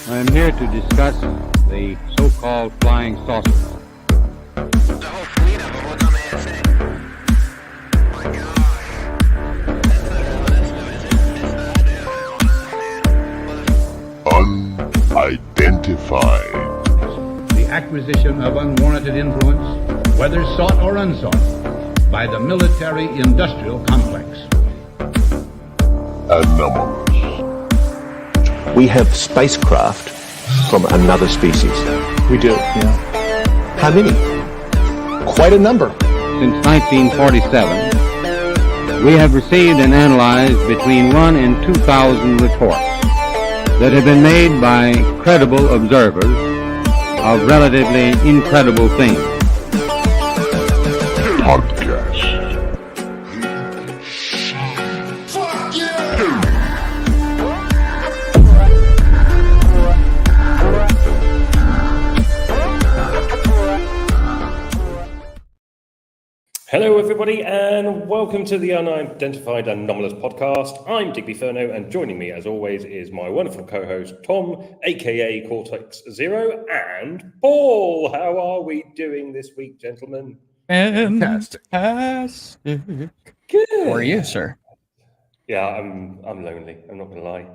I am here to discuss the so-called flying saucers. The whole fleet of them, what's on the ASA? My God. Unidentified. The acquisition of unwarranted influence, whether sought or unsought, by the military-industrial complex. Anomalous. We have spacecraft from another species. We do, yeah. How many? Quite a number. Since 1947, we have received and analyzed between 1 and 2,000 reports that have been made by credible observers of relatively incredible things. Podcast. Hello everybody and welcome to the Unidentified Anomalous Podcast. I'm Digby Furno and joining me as always is my wonderful co-host Tom, aka Cortex Zero, and Paul. How are we doing this week, gentlemen? Fantastic. Good. How are you, sir? Yeah, I'm lonely. I'm not gonna lie.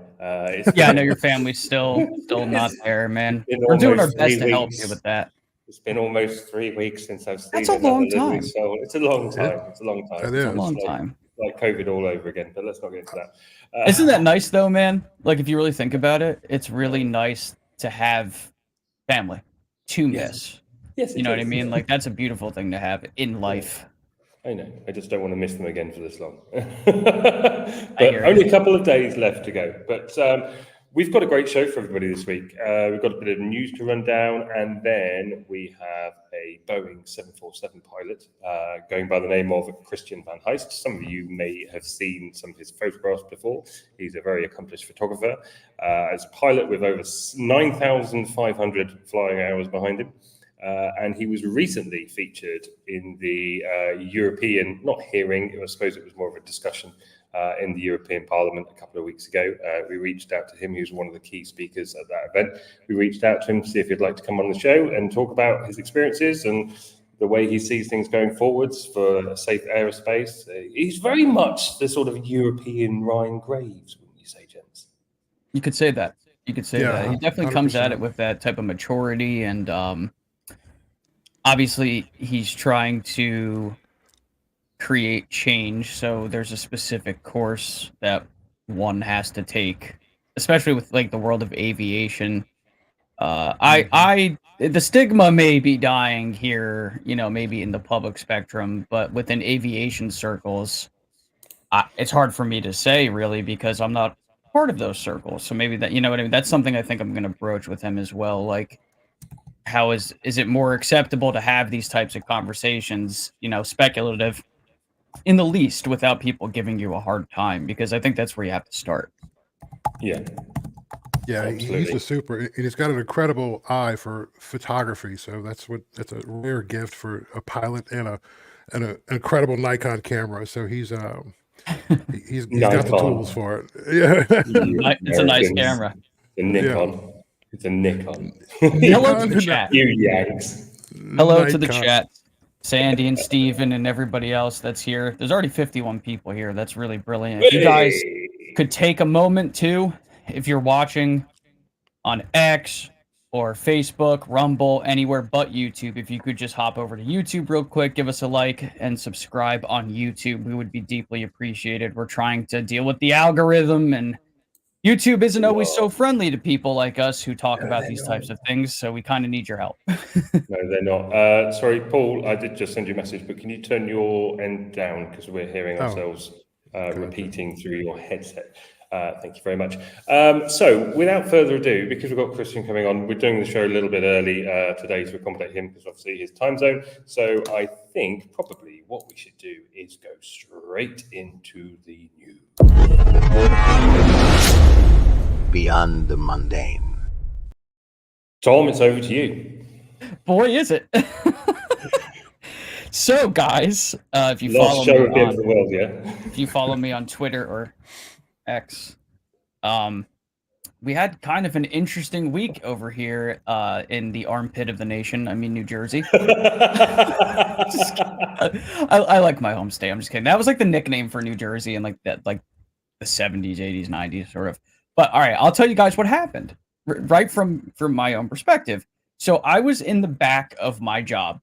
Yeah, I know your family's still not there, man. We're doing our best to help you with that. It's been almost 3 weeks since I've seen. That's a long time. So it's a long time. It's a long time. It It's a is. long like, time. Like COVID all over again. But let's not get into that. Isn't that nice though, man? Like if you really think about it, it's really nice to have family to miss. Yes, You know what I mean? Like that's a beautiful thing to have in life. I know. I just don't want to miss them again for this long. I But hear only you. a couple of days left to go. But we've got a great show for everybody this week. We've got a bit of news to run down, and then we have a Boeing 747 pilot going by the name of Christiaan van Heijst. Some of you may have seen some of his photographs before. He's a very accomplished photographer. As a pilot with over 9,500 flying hours behind him. And he was recently featured in the European, not hearing, I suppose it was more of a discussion in the European Parliament a couple of weeks ago. We reached out to him. He was one of the key speakers at that event. We reached out to him to see if he'd like to come on the show and talk about his experiences and the way he sees things going forwards for safe aerospace. He's very much the sort of European Ryan Graves, wouldn't you say, gents? You could say that. You could say Yeah, that. He definitely comes at 100%. it with that type of maturity and obviously he's trying to create change, so there's a specific course that one has to take, especially with like the world of aviation. The stigma may be dying here, you know, maybe in the public spectrum, but within aviation circles, it's hard for me to say really because I'm not part of those circles. So maybe that, you know what I mean? That's something I think I'm going to broach with him as well. Like, how is it more acceptable to have these types of conversations, you know, speculative in the least without people giving you a hard time? Because I think that's where you have to start. Yeah. Yeah, Absolutely. he's a super, and he's got an incredible eye for photography. So that's a rare gift for a pilot and an incredible Nikon camera. So he's got the Nikon. tools for it. Yeah. It's a nice camera. The Nikon. It's a Nikon. Hello to the chat. You Yanks. Hello to the Nikon. chat. Sandy and Steven and everybody else that's here. There's already 51 people here. That's really brilliant. If you guys could take a moment too, if you're watching on X or Facebook, Rumble, anywhere but YouTube, if you could just hop over to YouTube real quick, give us a like and subscribe on YouTube. We would be deeply appreciated. We're trying to deal with the algorithm, and YouTube isn't always so friendly to people like us who talk about these types of things, so we kind of need your help. No, they're not. Sorry, Paul, I did just send you a message, but can you turn your end down because we're hearing ourselves repeating through your headset. Thank you very much. So without further ado, because we've got Christian coming on, we're doing the show a little bit early today to accommodate him because obviously his time zone. So I think probably what we should do is go straight into the news. Beyond the mundane. Tom, it's over to you. Boy, is it. So, guys, if you Last follow show me at the end on, of the world, yeah. if you follow me on Twitter or X, we had kind of an interesting week over here in the armpit of the nation. I mean, New Jersey. I like my home state. I'm just kidding. That was like the nickname for New Jersey in like the 70s, 80s, 90s, sort of. But all right, I'll tell you guys what happened right from my own perspective. So I was in the back of my job.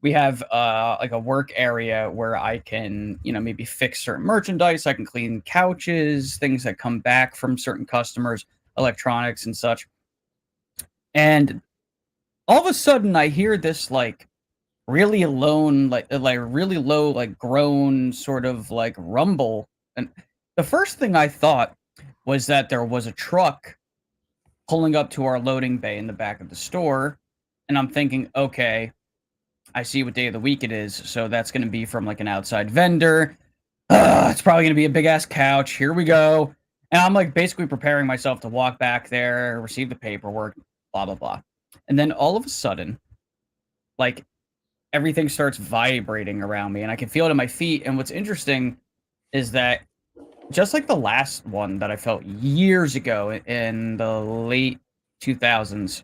We have like a work area where I can, maybe fix certain merchandise. I can clean couches, things that come back from certain customers, electronics and such. And all of a sudden I hear this like really alone, like really low, like groan sort of like rumble. And the first thing I thought was that there was a truck pulling up to our loading bay in the back of the store. And I'm thinking, okay, I see what day of the week it is. So that's going to be from like an outside vendor. It's probably going to be a big ass couch. Here we go. And I'm like basically preparing myself to walk back there, receive the paperwork, blah, blah, blah. And then all of a sudden, like everything starts vibrating around me and I can feel it in my feet. And what's interesting is that just like the last one that I felt years ago in the late 2000s,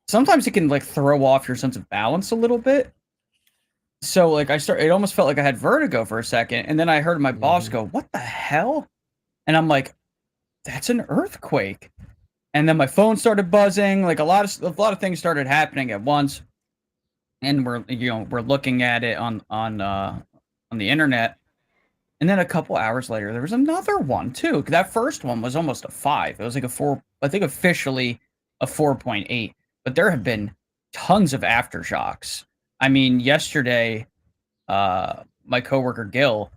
sometimes it can like throw off your sense of balance a little bit. So like it almost felt like I had vertigo for a second. And then I heard my boss go, "What the hell?" And I'm like, "That's an earthquake." And then my phone started buzzing. Like a lot of things started happening at once. And we're looking at it on the internet. And then a couple hours later, there was another one too. That first one was almost a 5. It was like a 4, I think officially a 4.8. But there have been tons of aftershocks. I mean, yesterday, my coworker Gil,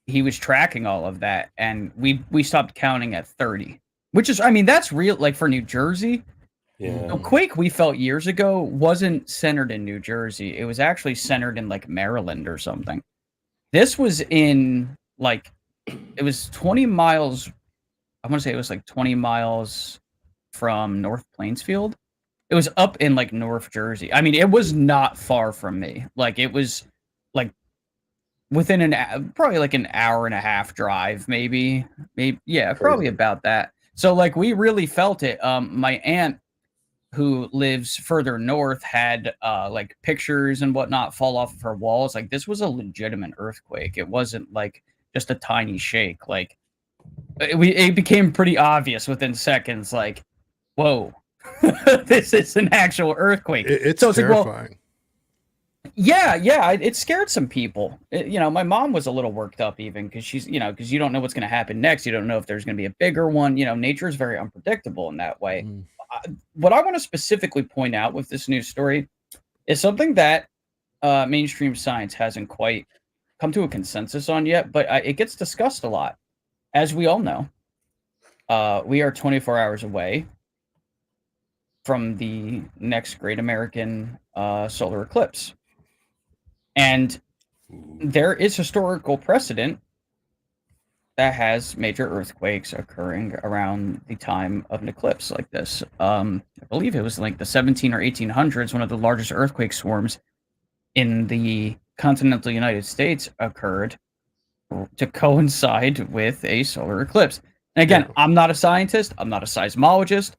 he was tracking all of that, and we stopped counting at 30, which is, I mean, that's real. Like for New Jersey, the quake we felt years ago wasn't centered in New Jersey. It was actually centered in like Maryland or something. This was in like, it was 20 miles. I want to say it was like 20 miles from North Plainsfield. It was up in like North Jersey. I mean, it was not far from me. Like it was like within probably like an hour and a half drive, maybe. Yeah, probably about that. So like we really felt it. My aunt who lives further north had like pictures and whatnot fall off of her walls. Like this was a legitimate earthquake. It wasn't like just a tiny shake. Like it became pretty obvious within seconds. Like, whoa. This is an actual earthquake. It's Like, terrifying. well, yeah, it scared some people. My mom was a little worked up even because she's, because you don't know what's going to happen next. You don't know if there's going to be a bigger one. Nature is very unpredictable in that way. What I want to specifically point out with this news story is something that mainstream science hasn't quite come to a consensus on yet, but it gets discussed a lot. As we all know, we are 24 hours away from the next great American solar eclipse. And there is historical precedent that has major earthquakes occurring around the time of an eclipse like this. I believe it was like the 17 or 1800s, one of the largest earthquake swarms in the continental United States occurred to coincide with a solar eclipse. And again, I'm not a scientist, I'm not a seismologist,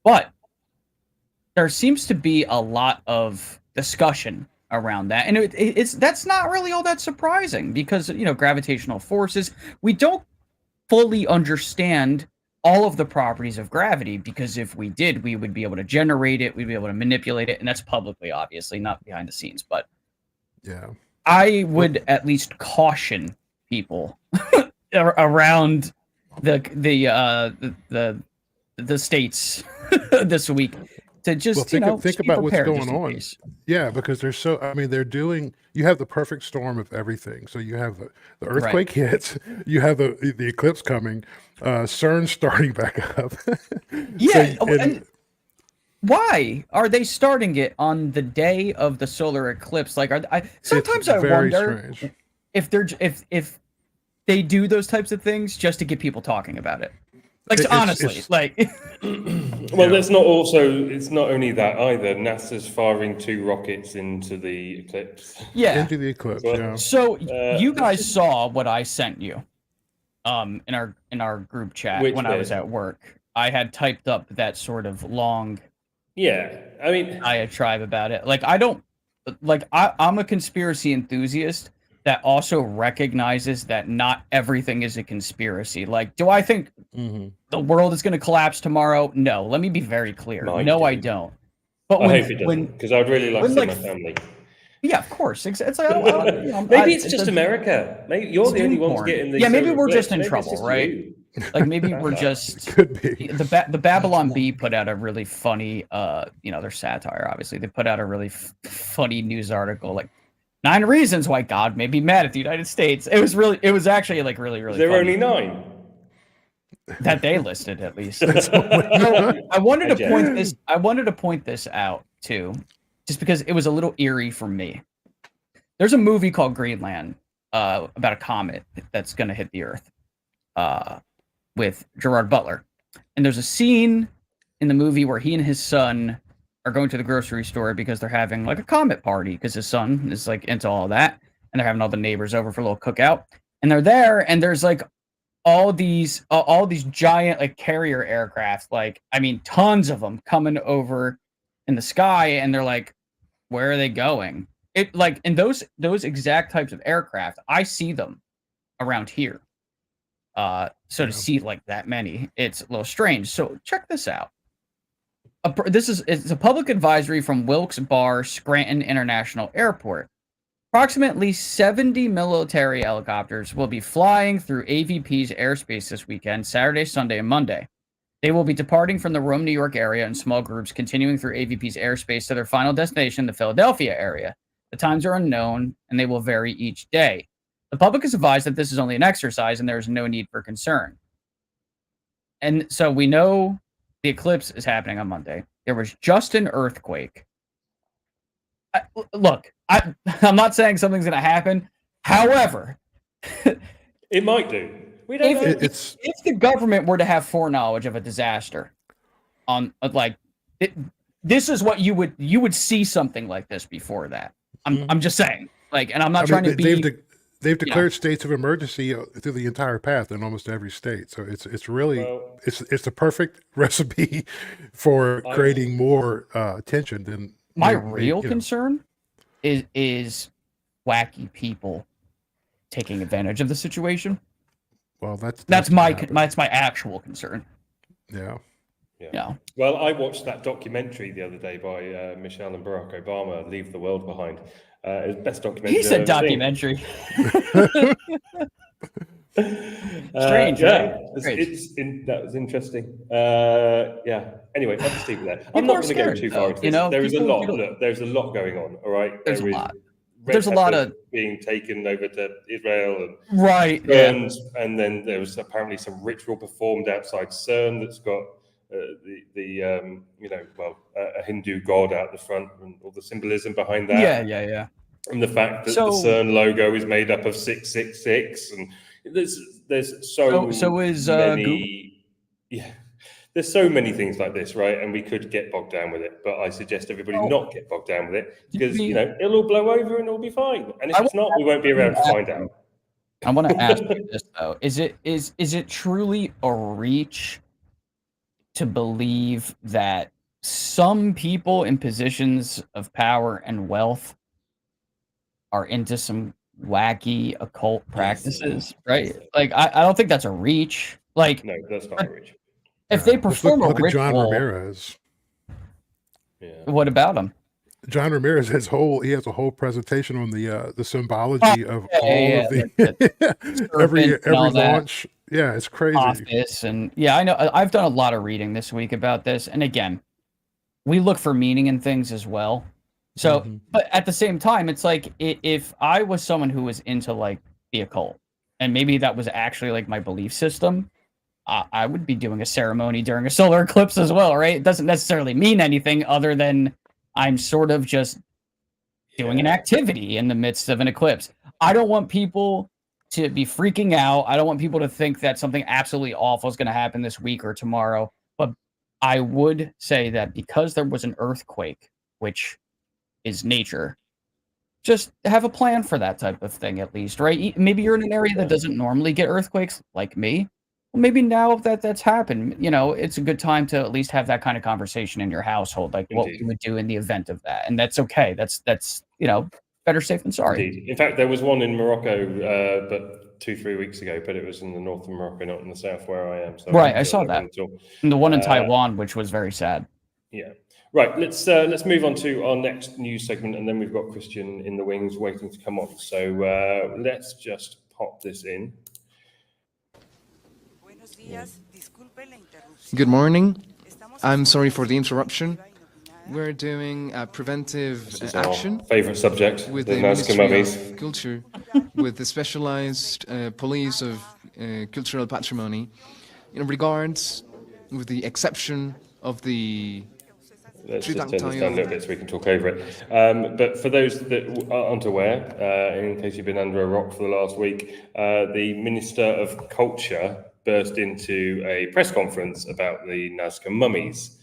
but there seems to be a lot of discussion around that. And that's not really all that surprising because, gravitational forces, we don't fully understand all of the properties of gravity because if we did, we would be able to generate it, we'd be able to manipulate it, and that's publicly, obviously, not behind the scenes. But yeah, I would at least caution people around the states this week to just think about what's going on. Case. Yeah, because you have the perfect storm of everything. So you have the earthquake hits, you have the eclipse coming, CERN starting back up. Yeah, and why are they starting it on the day of the solar eclipse? Like, sometimes I wonder strange. if they do those types of things just to get people talking about it. Like, honestly, like. Well, it's not only that either. NASA's firing 2 rockets into the eclipse. Yeah. Into the eclipse, yeah. So you guys saw what I sent you. in our group chat Which when I was bit? at work. I had typed up that sort of long Yeah, I mean, diatribe about it. Like I'm a conspiracy enthusiast that also recognizes that not everything is a conspiracy. Like, do I think the world is going to collapse tomorrow? No. Let me be very clear. Mine No, do. I don't. But I hope it doesn't, because I'd really like to see my family. Yeah, of course. It's like Maybe it's just America. Maybe you're the only ones getting these. Yeah, maybe we're flicks. just in Maybe it's trouble, just right? you. Like maybe we're just Could be. the Babylon Bee put out a really funny their satire, obviously. They put out a really funny news article, like 9 reasons why God may be mad at the United States. It was actually like really There are funny. only 9 that they listed, at least. I wanted to point this out too, just because it was a little eerie for me. There's a movie called Greenland about a comet that's going to hit the Earth with Gerard Butler. And there's a scene in the movie where he and his son are going to the grocery store because they're having like a comet party because his son is like into all that. And they're having all the neighbors over for a little cookout. And they're there and there's like all these giant like carrier aircraft, like, I mean, tons of them coming over in the sky. And they're like, where are they going? It like in those exact types of aircraft, I see them around here. So to see like that many, it's a little strange. So check this out. It's a public advisory from Wilkes-Barre Scranton International Airport. Approximately 70 military helicopters will be flying through AVP's airspace this weekend, Saturday, Sunday, and Monday. They will be departing from the Rome, New York area in small groups, continuing through AVP's airspace to their final destination, the Philadelphia area. The times are unknown, and they will vary each day. The public is advised that this is only an exercise, and there is no need for concern. And so we know the eclipse is happening on Monday. There was just an earthquake. I'm not saying something's going to happen. However, it might do. We don't know. If the government were to have foreknowledge of a disaster, this is what you would see something like this before that. I'm just saying, like, and I'm not trying to be. They've declared states of emergency through the entire path in almost every state. So it's really it's the perfect recipe for creating more tension than my real concern is wacky people taking advantage of the situation. Well, that's my actual concern. Yeah. Well, I watched that documentary the other day by Michelle and Barack Obama, "Leave the World Behind." It's best documentary. He said documentary. Strange, yeah. Right? That was interesting. Anyway, I'll just leave it there. I'm not going to go too far into this. There is a lot. Look, there's a lot going on. All right. There's a lot. There's a lot of being taken over to Israel and CERN, and then there was apparently some ritual performed outside CERN that's got a Hindu god out the front and all the symbolism behind that. Yeah. And the fact that the CERN logo is made up of 666, and there's so many. Yeah, there's so many things like this, right? And we could get bogged down with it, but I suggest everybody not get bogged down with it because it'll all blow over and it'll be fine. And if it's not, we won't be around to find out. I want to ask you this though: is it truly a reach to believe that some people in positions of power and wealth are into some wacky occult practices, right? Like, I don't think that's a reach. Like, no, that's not a reach. If they perform a look ritual, at John Ramirez. Yeah. What about him? John Ramirez has a whole presentation on the symbology of all of the every launch. Yeah, it's crazy. Office and I know I've done a lot of reading this week about this, and again, we look for meaning in things as well. So, but at the same time, it's like if I was someone who was into like the occult, and maybe that was actually like my belief system, I would be doing a ceremony during a solar eclipse as well, right? It doesn't necessarily mean anything other than I'm sort of just doing an activity in the midst of an eclipse. I don't want people to be freaking out. I don't want people to think that something absolutely awful is going to happen this week or tomorrow. But I would say that because there was an earthquake, which is nature, just have a plan for that type of thing at least, right? Maybe you're in an area that doesn't normally get earthquakes, like me. Well, maybe now that that's happened, it's a good time to at least have that kind of conversation in your household, like what Indeed. you would do in the event of that, and that's okay. That's better safe than sorry. Indeed. In fact, there was one in Morocco, but 2-3 weeks ago, but it was in the north of Morocco, not in the south where I am. So Right, I saw that. at all. And the one in Taiwan, which was very sad. Yeah. Right. Let's move on to our next news segment, and then we've got Christian in the wings waiting to come on. So let's just pop this in. Good morning. I'm sorry for the interruption. We're doing a preventive action. Favorite subject with the the Nazca Ministry mummies. of Culture, with the specialized police of cultural patrimony, in regards with the exception of the. Let's just turn this down a little bit so we can talk over it. But for those that aren't aware, in case you've been under a rock for the last week, the Minister of Culture burst into a press conference about the Nazca mummies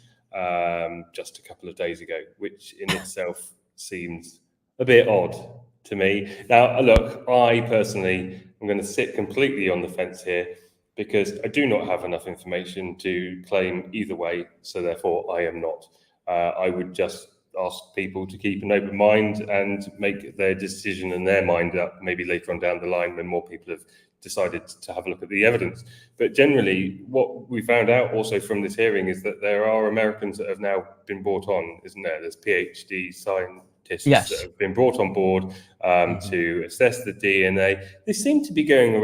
just a couple of days ago, which in itself seems a bit odd to me. Now, look, I personally am going to sit completely on the fence here because I do not have enough information to claim either way, so therefore I am not. I would just ask people to keep an open mind and make their decision and their mind up maybe later on down the line when more people have decided to have a look at the evidence. But generally, what we found out also from this hearing is that there are Americans that have now been brought on, isn't there? There's PhD scientists that have been brought on board to assess the DNA. They seem to be going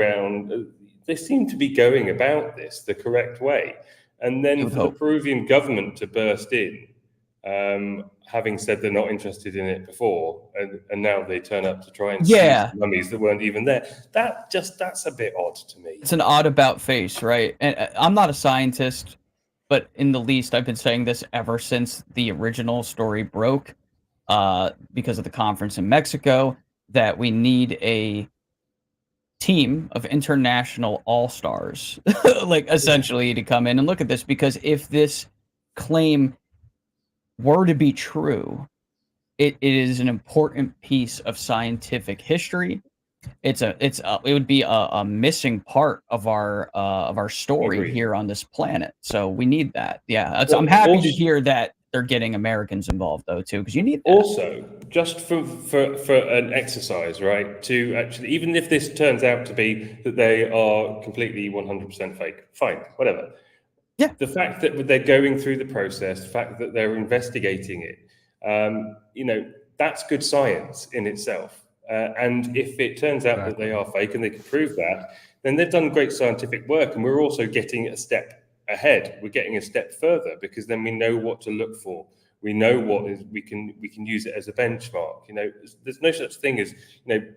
about this the correct way. And then for the Peruvian government to burst in, having said they're not interested in it before, and now they turn up to try and seize mummies that weren't even there. That's a bit odd to me. It's an odd about face, right? And I'm not a scientist, but in the least, I've been saying this ever since the original story broke, because of the conference in Mexico, that we need a team of international all-stars, like essentially, to come in and look at this, because if this claim were to be true, it is an important piece of scientific history. It would be a missing part of our story here on this planet. So we need that. Yeah, I'm happy to hear that they're getting Americans involved though too, because you need that. Also, just for an exercise, right? To actually, even if this turns out to be that they are completely 100% fake, fine, whatever. Yeah. The fact that they're going through the process, the fact that they're investigating it, that's good science in itself. And if it turns out that they are fake and they can prove that, then they've done great scientific work. And we're also getting a step ahead. We're getting a step further because then we know what to look for. We know we can use it as a benchmark. There's no such thing as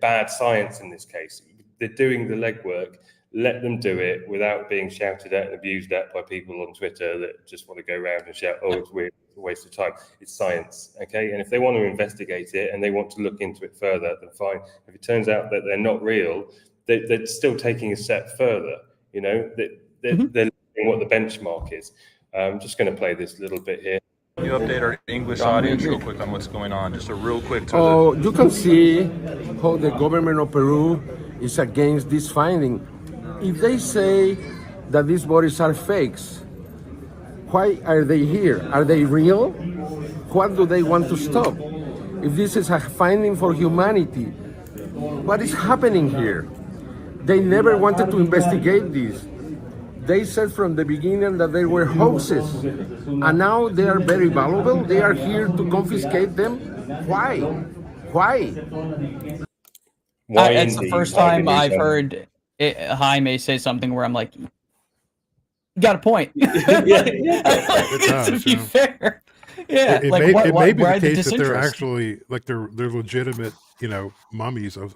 bad science in this case. They're doing the legwork. Let them do it without being shouted at and abused at by people on Twitter that just want to go around and shout, "Oh, it's weird, it's a waste of time." It's science, okay? And if they want to investigate it and they want to look into it further, then fine. If it turns out that they're not real, they're still taking a step further. They're looking what the benchmark is. I'm just going to play this little bit here. Can you update our English audience real quick on what's going on? Just a real quick. You can see how the government of Peru is against this finding. If they say that these bodies are fakes, why are they here? Are they real? What do they want to stop? If this is a finding for humanity, what is happening here? They never wanted to investigate this. They said from the beginning that they were hoaxes, and now they are very valuable. They are here to confiscate them. Why? It's the first time I've heard Jaime say something where I'm like, you got a point. To be fair. Yeah. It may be the case that they're actually they're legitimate, mummies of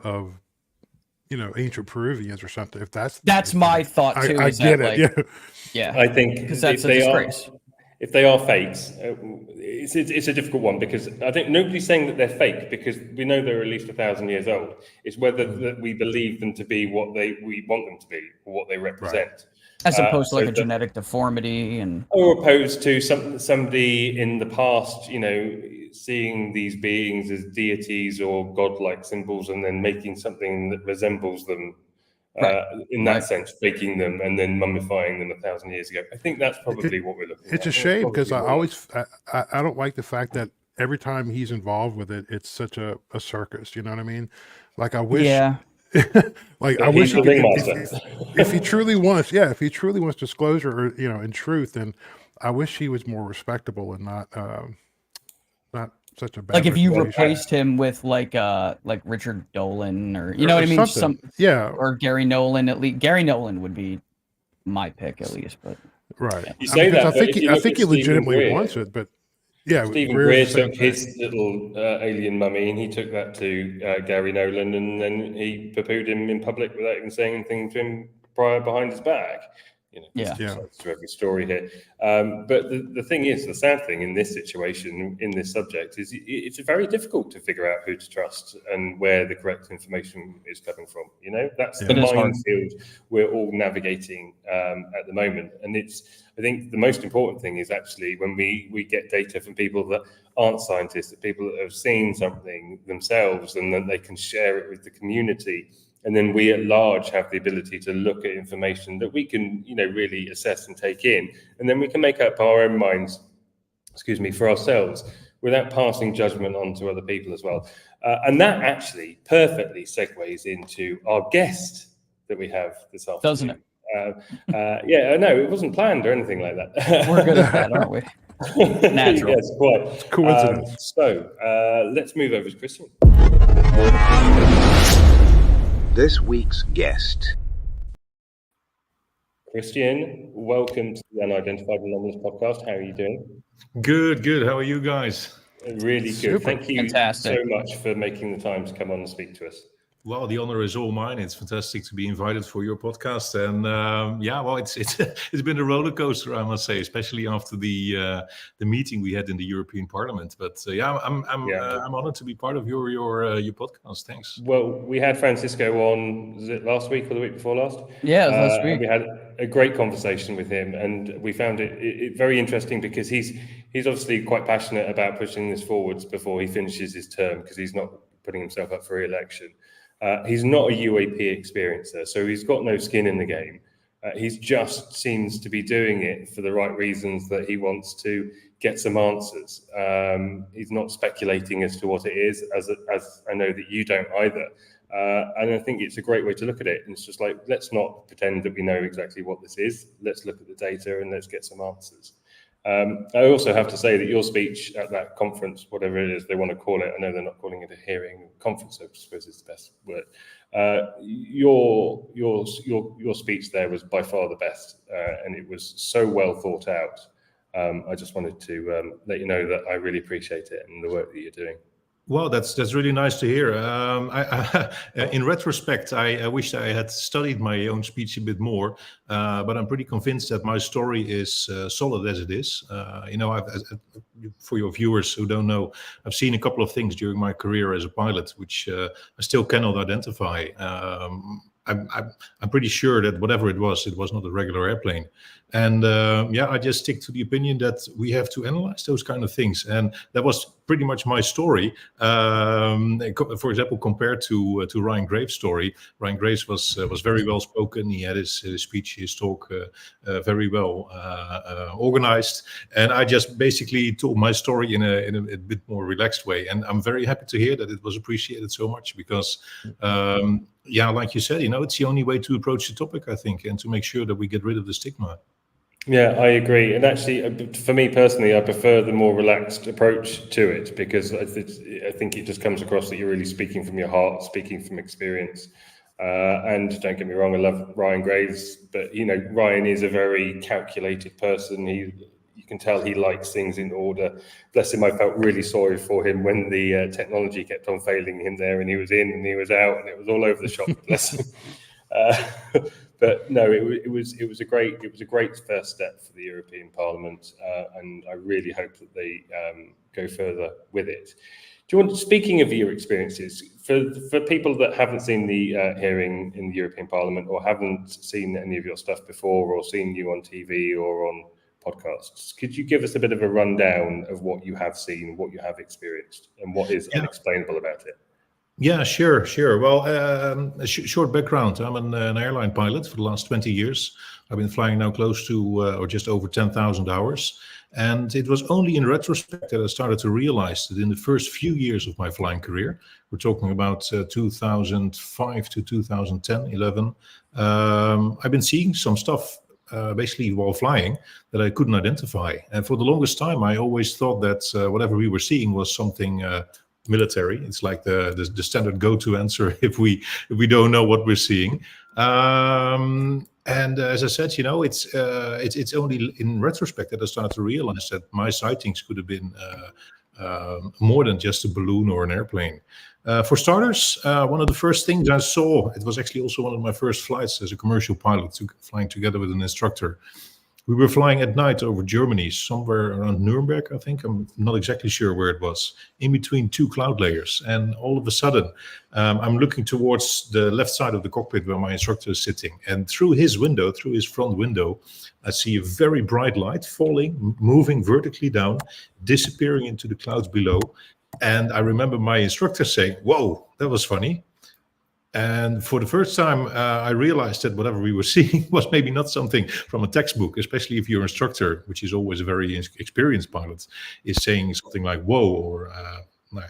ancient Peruvians or something. If that's my thought too. I get it. Yeah. I think because that's a disgrace. If they are fakes, it's a difficult one because I think nobody's saying that they're fake because we know they're at least 1,000 years old. It's whether that we believe them to be what we want them to be or what they represent. Right. As opposed to a genetic deformity or opposed to somebody in the past, seeing these beings as deities or godlike symbols and then making something that resembles them. In that sense, faking them and then mummifying them 1,000 years ago. I think that's probably what we're looking at. It's a shame because I don't like the fact that every time he's involved with it, it's such a circus. You know what I mean? Like I wish, like I wish if he truly wants, if he truly wants disclosure or in truth, then I wish he was more respectable and not such a bad. Like if you replaced him with like Richard Dolan or you know what I mean, or Gary Nolan. At least Gary Nolan would be my pick at least, but You say that, I think he legitimately wants it, but Stephen Greer took his little alien mummy and he took that to Gary Nolan and then he poo-pooed him in public without even saying anything to him behind his back. To every story here. But the thing is, the sad thing in this situation, in this subject, is it's very difficult to figure out who to trust and where the correct information is coming from. That's the minefield we're all navigating at the moment. And I think the most important thing is actually when we get data from people that aren't scientists, that people that have seen something themselves and then they can share it with the community. And then we at large have the ability to look at information that we can, really assess and take in. And then we can make up our own minds, for ourselves without passing judgment on to other people as well. And that actually perfectly segues into our guest that we have this afternoon. Doesn't it? No, it wasn't planned or anything like that. We're good at that, aren't we? Natural. Yes, quite. Coincidence. Let's move over to Christian. This week's guest. Christian, welcome to the Unidentified Anomalous Podcast. How are you doing? Good. How are you guys? Really good. Super. Thank you Fantastic. so much for making the time to come on and speak to us. Well, the honor is all mine. It's fantastic to be invited for your podcast, and it's been a roller coaster, I must say, especially after the meeting we had in the European Parliament. But I'm honored to be part of your podcast. Thanks. Well, we had Francisco on. Was it last week or the week before last? Yeah, it was last week. We had a great conversation with him, and we found it very interesting because he's obviously quite passionate about pushing this forwards before he finishes his term because he's not putting himself up for re-election. He's not a UAP experiencer, so he's got no skin in the game. He just seems to be doing it for the right reasons, that he wants to get some answers. He's not speculating as to what it is, as I know that you don't either. And I think it's a great way to look at it. And it's just like, let's not pretend that we know exactly what this is. Let's look at the data and let's get some answers. I also have to say that your speech at that conference, whatever it is they want to call it, I know they're not calling it a hearing, conference, I suppose is the best word. Your speech there was by far the best, and it was so well thought out. I just wanted to let you know that I really appreciate it and the work that you're doing. Well, that's really nice to hear. In retrospect, I wish I had studied my own speech a bit more, but I'm pretty convinced that my story is solid as it is. For your viewers who don't know, I've seen a couple of things during my career as a pilot, which I still cannot identify. I'm pretty sure that whatever it was not a regular airplane. And I just stick to the opinion that we have to analyze those kind of things. And that was pretty much my story. For example, compared to Ryan Graves' story, Ryan Graves was very well spoken. He had his speech, his talk very well organized. And I just basically told my story in a bit more relaxed way. And I'm very happy to hear that it was appreciated so much because, like you said, it's the only way to approach the topic, I think, and to make sure that we get rid of the stigma. Yeah, I agree. And actually, for me personally, I prefer the more relaxed approach to it because I think it just comes across that you're really speaking from your heart, speaking from experience. And don't get me wrong, I love Ryan Graves, but Ryan is a very calculated person. You can tell he likes things in order. Bless him, I felt really sorry for him when the technology kept on failing him there, and he was in and he was out, and it was all over the shop. Bless him. But no, it was a great first step for the European Parliament, and I really hope that they go further with it. Do you want, speaking of your experiences, for people that haven't seen the hearing in the European Parliament or haven't seen any of your stuff before or seen you on TV or on podcasts. Could you give us a bit of a rundown of what you have seen, what you have experienced, and what is unexplainable about it? Yeah, sure. Well, a short background. I'm an airline pilot for the last 20 years. I've been flying now close to or just over 10,000 hours. And it was only in retrospect that I started to realize that in the first few years of my flying career, we're talking about 2005 to 2010, 11, I've been seeing some stuff basically while flying that I couldn't identify. And for the longest time, I always thought that whatever we were seeing was something military. It's like the standard go-to answer if we don't know what we're seeing. And as I said, it's only in retrospect that I started to realize that my sightings could have been more than just a balloon or an airplane. For starters, one of the first things I saw, it was actually also one of my first flights as a commercial pilot, flying together with an instructor. We were flying at night over Germany, somewhere around Nuremberg, I think. I'm not exactly sure where it was, in between two cloud layers. And all of a sudden, I'm looking towards the left side of the cockpit where my instructor is sitting. And through his window, through his front window, I see a very bright light falling, moving vertically down, disappearing into the clouds below. And I remember my instructor saying, "Whoa, that was funny." And for the first time, I realized that whatever we were seeing was maybe not something from a textbook, especially if your instructor, which is always a very experienced pilot, is saying something like "whoa" or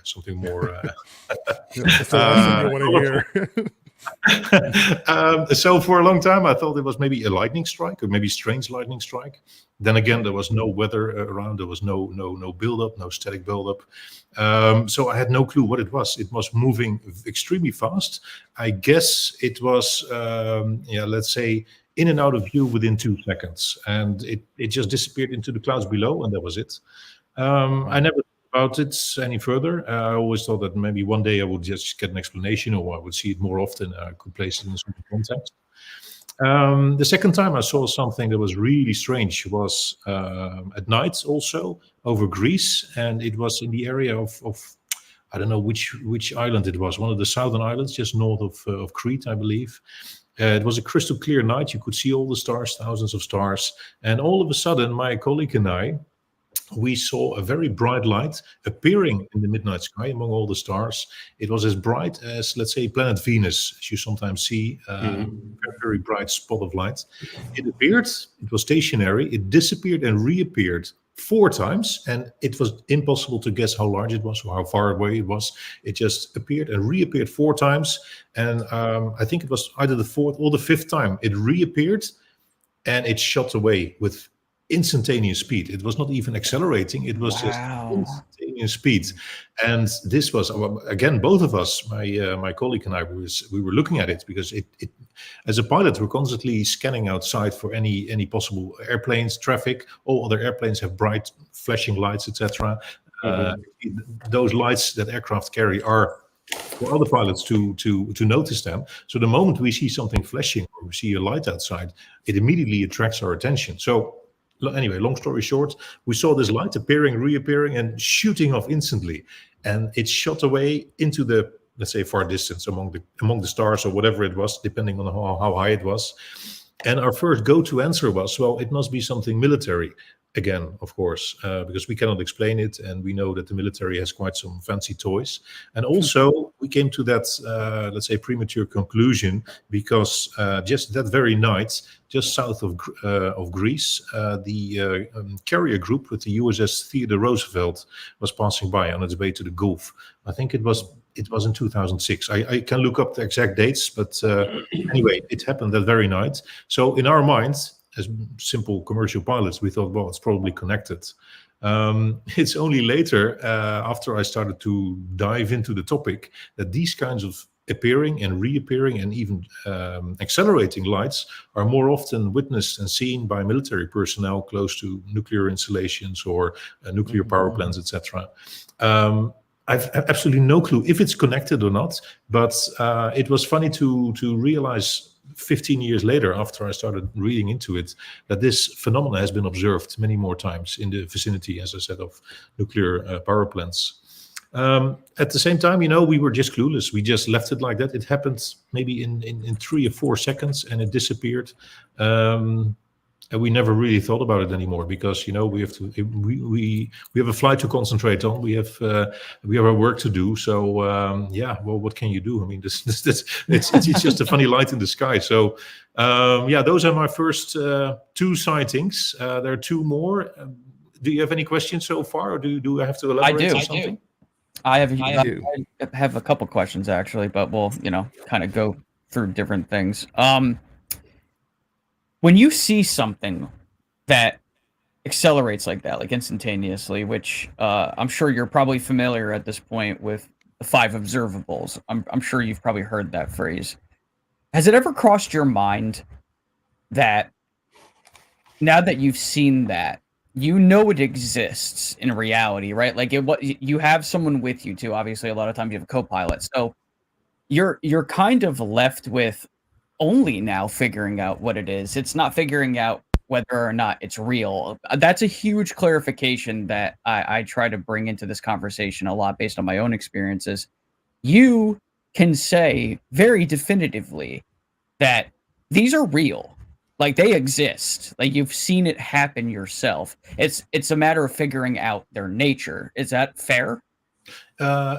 something more. That's the last thing you want to hear. So for a long time, I thought it was maybe a lightning strike or maybe strange lightning strike. Then again, there was no weather around. There was no buildup, no static buildup. So I had no clue what it was. It was moving extremely fast. I guess it was, let's say, in and out of view within 2 seconds. And it just disappeared into the clouds below, and that was it. I never about it any further. I always thought that maybe one day I would just get an explanation, or I would see it more often. I could place it in some context. The second time I saw something that was really strange was at night, also over Greece, and it was in the area of I don't know which island it was, one of the southern islands, just north of Crete, I believe. It was a crystal clear night. You could see all the stars, thousands of stars, and all of a sudden, my colleague and I, we saw a very bright light appearing in the midnight sky among all the stars. It was as bright as, let's say, planet Venus, as you sometimes see, a very bright spot of light. It appeared, it was stationary, it disappeared and reappeared 4 times, and it was impossible to guess how large it was or how far away it was. It just appeared and reappeared 4 times, and I think it was either the 4th or the 5th time it reappeared, and it shot away with instantaneous speed. It was not even accelerating. It was just instantaneous speed. And this was, again, both of us, my colleague and I, we were looking at it because it as a pilot, we're constantly scanning outside for any possible airplanes, traffic. All other airplanes have bright flashing lights, etc. Those lights that aircraft carry are for other pilots to notice them. So the moment we see something flashing or we see a light outside, it immediately attracts our attention. So anyway, long story short, we saw this light appearing, reappearing, and shooting off instantly, and it shot away into the, let's say, far distance among the stars or whatever it was, depending on how high it was. And our first go-to answer was, well, it must be something military. Again, of course, because we cannot explain it, and we know that the military has quite some fancy toys. And also, we came to that, let's say, premature conclusion because just that very night, just south of Greece, the carrier group with the USS Theodore Roosevelt was passing by on its way to the Gulf. I think it was in 2006. I can look up the exact dates, but anyway, it happened that very night. So in our minds, as simple commercial pilots, we thought, well, it's probably connected. It's only later, after I started to dive into the topic, that these kinds of appearing and reappearing and even accelerating lights are more often witnessed and seen by military personnel close to nuclear installations or nuclear power plants, etc. I've absolutely no clue if it's connected or not, but it was funny to realize 15 years later, after I started reading into it, that this phenomenon has been observed many more times in the vicinity, as I said, of nuclear power plants. At the same time, we were just clueless. We just left it like that. It happened maybe in 3 or 4 seconds, and it disappeared. And we never really thought about it anymore because we have to. We have a flight to concentrate on. We have our work to do. So well, what can you do? I mean, it's just a funny light in the sky. So those are my first 2 sightings. There are 2 more. Do you have any questions so far, or do I have to elaborate on something? I have a couple questions actually, but we'll kind of go through different things. When you see something that accelerates like that, like instantaneously, which I'm sure you're probably familiar at this point with the 5 observables. I'm sure you've probably heard that phrase. Has it ever crossed your mind that now that you've seen that, it exists in reality, right? Like you have someone with you too. Obviously, a lot of times you have a co-pilot, so you're kind of left with only now figuring out what it is. It's not figuring out whether or not it's real. That's a huge clarification that I try to bring into this conversation a lot based on my own experiences. You can say very definitively that these are real. Like they exist. Like you've seen it happen yourself. It's a matter of figuring out their nature. Is that fair?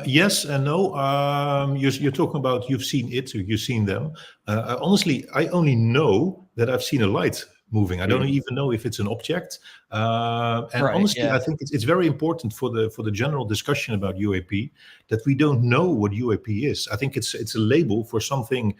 Yes and no. You're talking about you've seen it, or you've seen them. Honestly, I only know that I've seen a light moving. I don't even know if it's an object. Honestly, I think it's very important for the general discussion about UAP that we don't know what UAP is. I think it's a label for something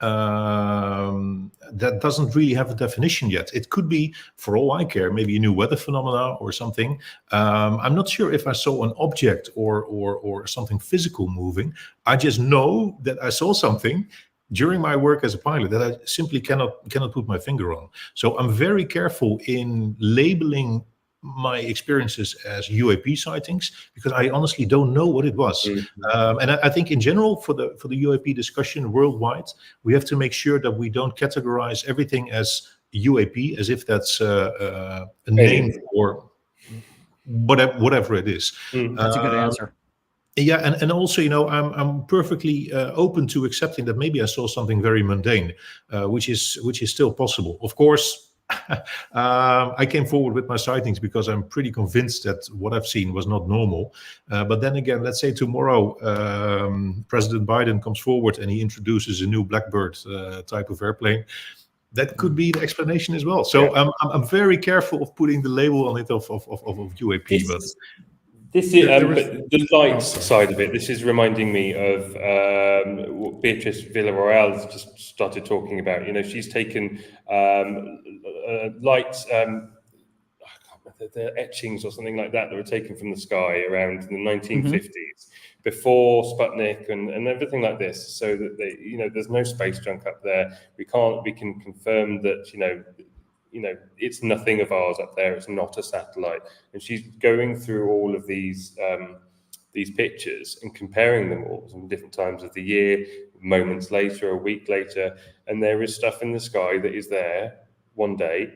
that doesn't really have a definition yet. It could be, for all I care, maybe a new weather phenomena or something. I'm not sure if I saw an object or something physical moving. I just know that I saw something during my work as a pilot that I simply cannot put my finger on. So I'm very careful in labeling my experiences as UAP sightings because I honestly don't know what it was. And I think in general for the UAP discussion worldwide, we have to make sure that we don't categorize everything as UAP as if that's a name for whatever it is. That's a good answer. Yeah, and also, I'm perfectly open to accepting that maybe I saw something very mundane, which is still possible. Of course, I came forward with my sightings because I'm pretty convinced that what I've seen was not normal. But then again, let's say tomorrow President Biden comes forward and he introduces a new Blackbird type of airplane. That could be the explanation as well. So I'm very careful of putting the label on it of UAP. This is the lights side of it. This is reminding me of what Beatrice Villarreal has just started talking about. She's taken lights, I can't remember, the etchings or something like that were taken from the sky around the 1950s, before Sputnik and everything like this. So that there's no space junk up there. We can confirm that it's nothing of ours up there. It's not a satellite. And she's going through all of these pictures and comparing them all from different times of the year, moments later, a week later, and there is stuff in the sky that is there one day,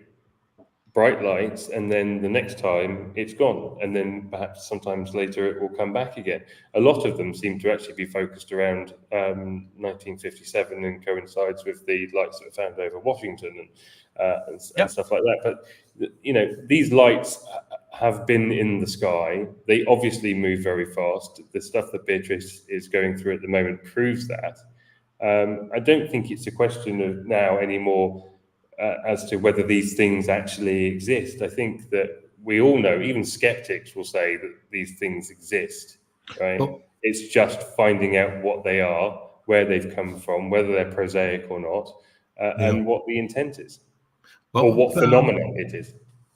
bright lights, and then the next time it's gone, and then perhaps sometimes later it will come back again. A lot of them seem to actually be focused around 1957 and coincides with the lights that were found over Washington and stuff like that. But these lights have been in the sky. They obviously move very fast. The stuff that Beatrice is going through at the moment proves that. I don't think it's a question of now anymore as to whether these things actually exist. I think that we all know, even skeptics will say that these things exist, right? Well, it's just finding out what they are, where they've come from, whether they're prosaic or not, and what the intent is, or what phenomenon it is.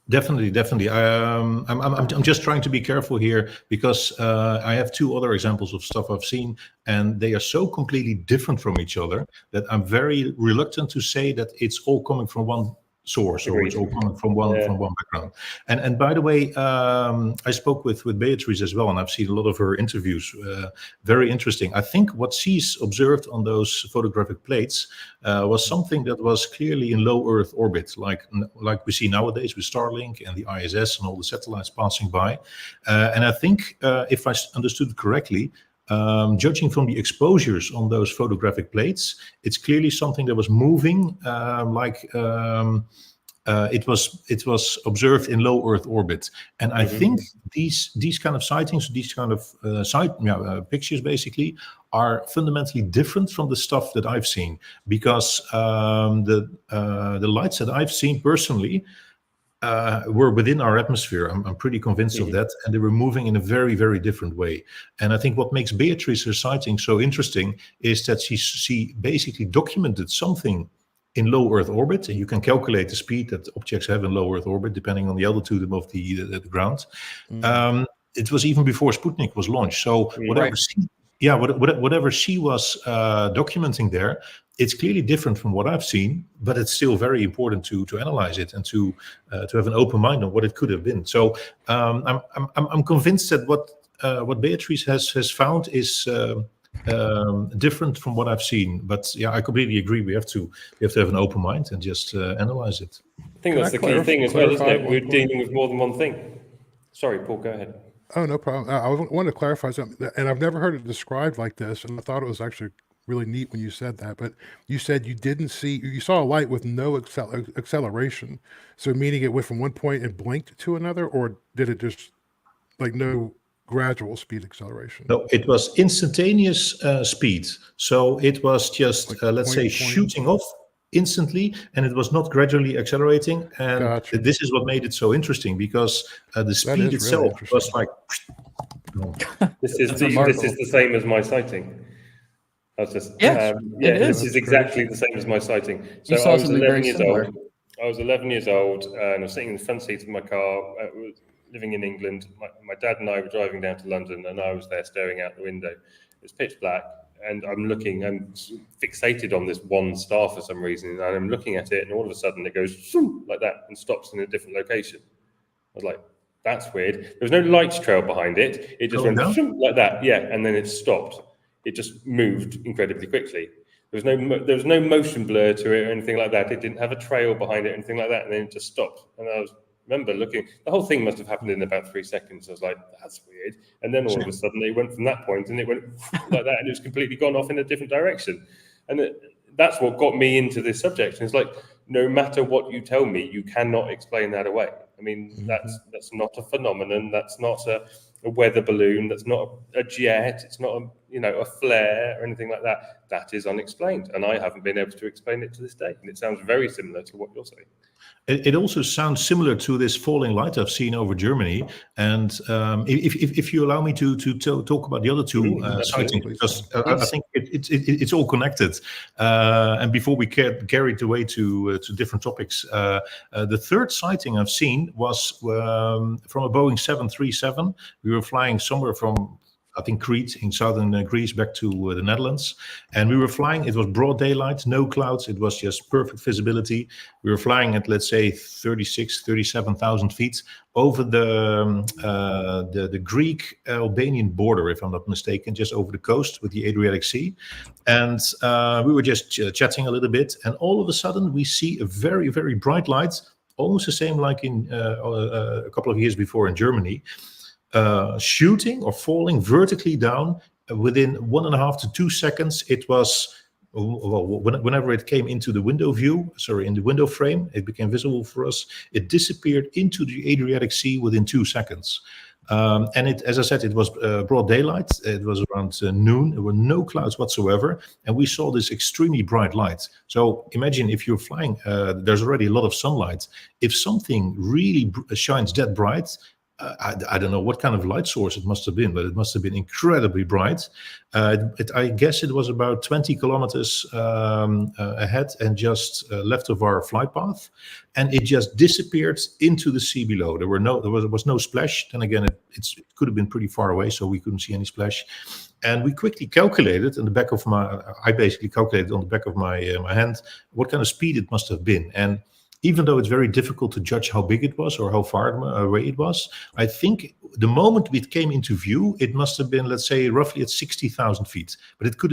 Definitely. I'm just trying to be careful here because I have 2 other examples of stuff I've seen, and they are so completely different from each other that I'm very reluctant to say that it's all coming from one source or it's all coming from one background. And by the way, I spoke with Beatrice as well, and I've seen a lot of her interviews. Very interesting. I think what she's observed on those photographic plates was something that was clearly in low Earth orbit, like we see nowadays with Starlink and the ISS and all the satellites passing by. And I think, if I understood correctly, judging from the exposures on those photographic plates, it's clearly something that was moving, it was observed in low Earth orbit, and I think these kind of sightings, these kind of pictures, basically, are fundamentally different from the stuff that I've seen, because the lights that I've seen personally were within our atmosphere. I'm pretty convinced of that, and they were moving in a very, very different way. And I think what makes Beatrice's sighting so interesting is that she basically documented something in low Earth orbit, and you can calculate the speed that objects have in low Earth orbit depending on the altitude of the ground. It was even before Sputnik was launched. So whatever she was documenting there, it's clearly different from what I've seen, but it's still very important to analyze it and to have an open mind on what it could have been. So I'm convinced that what Beatrice has found is different from what I've seen. But yeah, I completely agree. We have to have an open mind and just analyze it. I think that's the key thing as well, isn't it? We're dealing with more than one thing. Sorry, Paul, go ahead. Oh, no problem. I wanted to clarify something, and I've never heard it described like this, and I thought it was actually really neat when you said that. But you said you saw a light with no acceleration, so meaning it went from one point and blinked to another, or did it just like no gradual speed acceleration? No, it was instantaneous speed. So it was just, let's say, shooting off instantly, and it was not gradually accelerating. And this is what made it so interesting, because the speed itself was like... This is the same as my sighting. I was just, this is exactly the same as my sighting. So I was 11 years old. I was 11 years old, and I was sitting in the front seat of my car. Living in England, my dad and I were driving down to London, and I was there staring out the window. It's pitch black, and I'm fixated on this one star for some reason, and I'm looking at it, and all of a sudden it goes like that and stops in a different location. I was like, that's weird. There was no light trail behind it. It just went like that, and then it stopped. It just moved incredibly quickly. There was no motion blur to it or anything like that. It didn't have a trail behind it or anything like that, and then it just stopped. And I remember looking, the whole thing must have happened in about 3 seconds. I was like, that's weird. And then all of a sudden it went from that point and it went like that, and it was completely gone off in a different direction. And that's what got me into this subject. And it's like, no matter what you tell me, you cannot explain that away. I mean, that's not a phenomenon. That's not a weather balloon. That's not a jet. It's not a flare or anything like that. That is unexplained. And I haven't been able to explain it to this day. And it sounds very similar to what you're saying. It also sounds similar to this falling light I've seen over Germany. And if you allow me to talk about the other two sightings, because I think it's all connected. And before we get carried away to different topics, the third sighting I've seen was from a Boeing 737. We were flying somewhere from, I think, Crete in southern Greece back to the Netherlands. And we were flying, it was broad daylight, no clouds, it was just perfect visibility. We were flying at, let's say, 37,000 feet over the Greek-Albanian border, if I'm not mistaken, just over the coast with the Adriatic Sea. And we were just chatting a little bit, and all of a sudden we see a very, very bright light, almost the same like in a couple of years before in Germany, shooting or falling vertically down within 1.5 to 2 seconds. It was, whenever it came into the window in the window frame, it became visible for us. It disappeared into the Adriatic Sea within 2 seconds. And as I said, it was broad daylight. It was around noon. There were no clouds whatsoever. And we saw this extremely bright light. So imagine if you're flying, there's already a lot of sunlight. If something really shines that bright, I don't know what kind of light source it must have been, but it must have been incredibly bright. I guess it was about 20 kilometers ahead and just left of our flight path, and it just disappeared into the sea below. There was no splash. Then again, it could have been pretty far away, so we couldn't see any splash. And we quickly calculated I basically calculated on the back of my hand what kind of speed it must have been. And even though it's very difficult to judge how big it was or how far away it was, I think the moment it came into view, it must have been, let's say, roughly at 60,000 feet. But it could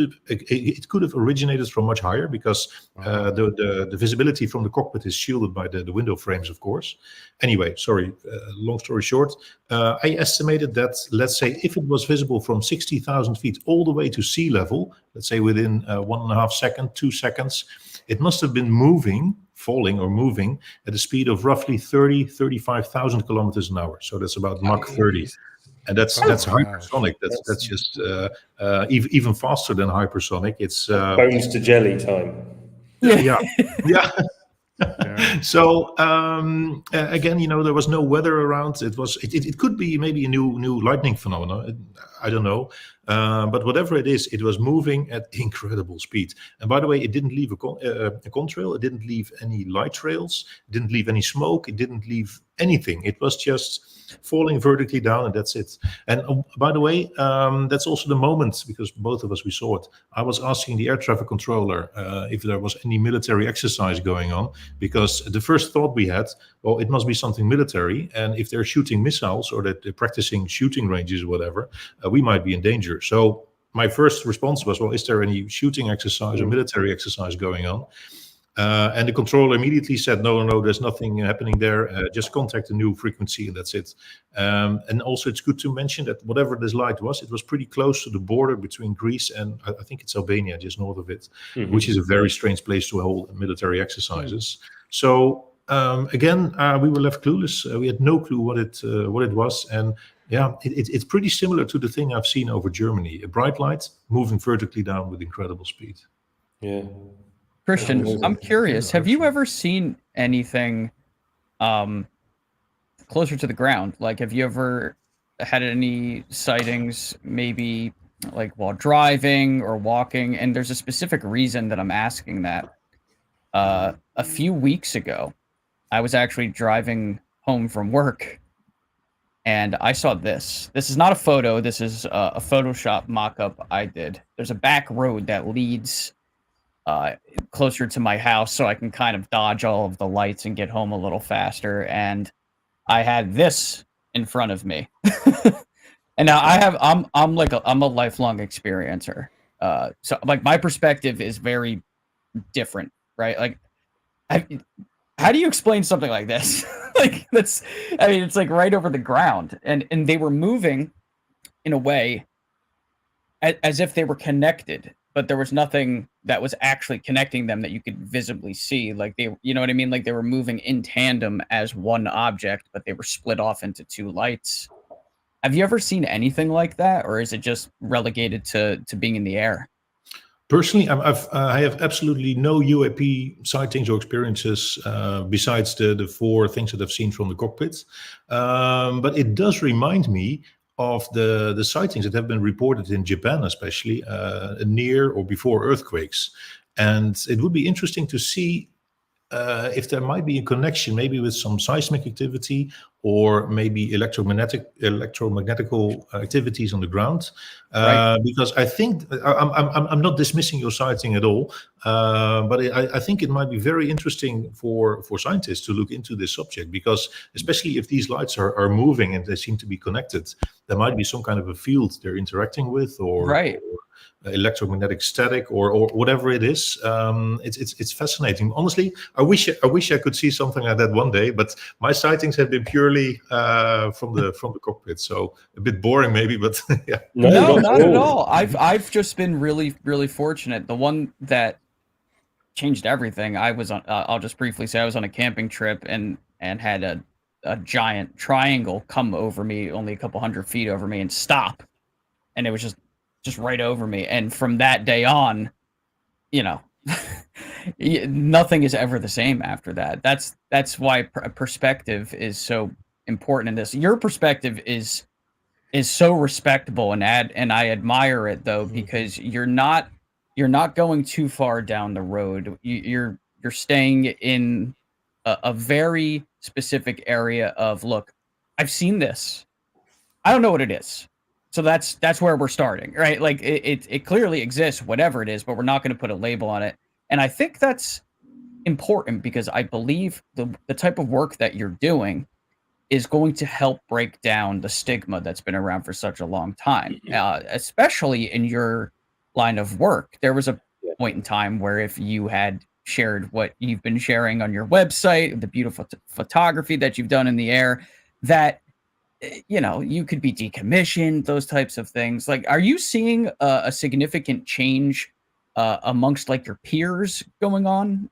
have originated from much higher, because the visibility from the cockpit is shielded by the window frames, of course. Anyway, sorry, long story short, I estimated that, let's say, if it was visible from 60,000 feet all the way to sea level, let's say within 1.5 seconds, 2 seconds, it must have been falling or moving at a speed of roughly 35,000 kilometers an hour. So that's about Mach 30. And that's hypersonic. That's just even faster than hypersonic. It's bones to jelly time. Yeah. So again, there was no weather around. It could be maybe a new lightning phenomenon. I don't know. But whatever it is, it was moving at incredible speed. And by the way, it didn't leave a contrail. It didn't leave any light trails. It didn't leave any smoke. It didn't leave anything. It was just falling vertically down, and that's it. And by the way, that's also the moment, because both of us, we saw it. I was asking the air traffic controller if there was any military exercise going on, because the first thought we had, well, it must be something military, and if they're shooting missiles or that they're practicing shooting ranges or whatever, we might be in danger. So my first response was, well, is there any shooting exercise or military exercise going on? And the controller immediately said, no, there's nothing happening there. Just contact a new frequency, and that's it. And also, it's good to mention that whatever this light was, it was pretty close to the border between Greece and I think it's Albania, just north of it, which is a very strange place to hold military exercises. So again, we were left clueless. We had no clue what it was, and yeah, it's pretty similar to the thing I've seen over Germany: a bright light moving vertically down with incredible speed. Yeah. Christian, I'm curious. Have you ever seen anything closer to the ground? Like, have you ever had any sightings, maybe like while driving or walking? And there's a specific reason that I'm asking that. A few weeks ago, I was actually driving home from work, and I saw this. This is not a photo. This is a Photoshop mock-up I did. There's a back road that leads closer to my house, so I can kind of dodge all of the lights and get home a little faster. And I had this in front of me, and now I'm a lifelong experiencer. So like my perspective is very different, right? Like, how do you explain something like this? Like it's like right over the ground, and they were moving in a way as if they were connected, but there was nothing that was actually connecting them that you could visibly see. Like you know what I mean? Like they were moving in tandem as one object, but they were split off into two lights. Have you ever seen anything like that, or is it just relegated to being in the air? Personally, I have absolutely no UAP sightings or experiences besides the four things that I've seen from the cockpit. But it does remind me of the sightings that have been reported in Japan, especially near or before earthquakes. And it would be interesting to see if there might be a connection, maybe with some seismic activity or maybe electromagnetical activities on the ground. Right. Because I think I'm not dismissing your sighting at all, but I think it might be very interesting for scientists to look into this subject, because especially if these lights are moving and they seem to be connected, there might be some kind of a field they're interacting with, or right. Or electromagnetic static or whatever it is. It's fascinating. Honestly, I wish I could see something like that one day, but my sightings have been purely from the cockpit, so a bit boring maybe, but yeah. No, not at all. I've just been really, really fortunate. The one that changed everything, I was on, I'll just briefly say, I was on a camping trip and had a giant triangle come over me, only a couple 100 feet over me, and stop. And it was just right over me. And from that day on, nothing is ever the same after that. That's why perspective is so important in this. Your perspective is so respectable, and I admire it though, because you're not going too far down the road. You're staying in a very specific area of, look, I've seen this. I don't know what it is. So that's where we're starting, right? Like it clearly exists, whatever it is, but we're not going to put a label on it. And I think that's important, because I believe the type of work that you're doing is going to help break down the stigma that's been around for such a long time, especially in your line of work. There was a point in time where if you had shared what you've been sharing on your website, the beautiful photography that you've done in the air, that you could be decommissioned, those types of things. Like, are you seeing a significant change amongst like your peers going on?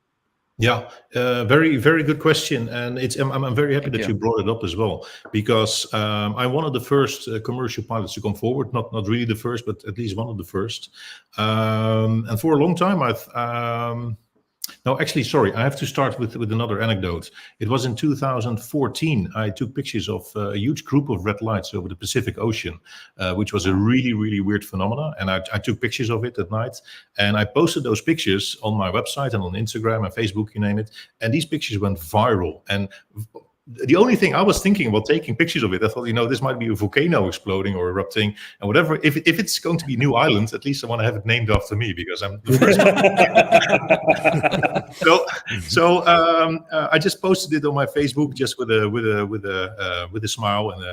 Yeah, very, very good question, and I'm very happy that you brought it up as well, because I'm one of the first commercial pilots to come forward. Not really the first, but at least one of the first. And for a long time, no, actually, sorry, I have to start with another anecdote. It was in 2014. I took pictures of a huge group of red lights over the Pacific Ocean, which was a really, really weird phenomenon. And I took pictures of it at night, and I posted those pictures on my website and on Instagram and Facebook, you name it. And these pictures went viral. And the only thing I was thinking about taking pictures of it, I thought, this might be a volcano exploding or erupting and whatever. If it's going to be a new island, at least I want to have it named after me, because I'm the first one. So I just posted it on my Facebook, just with a smile and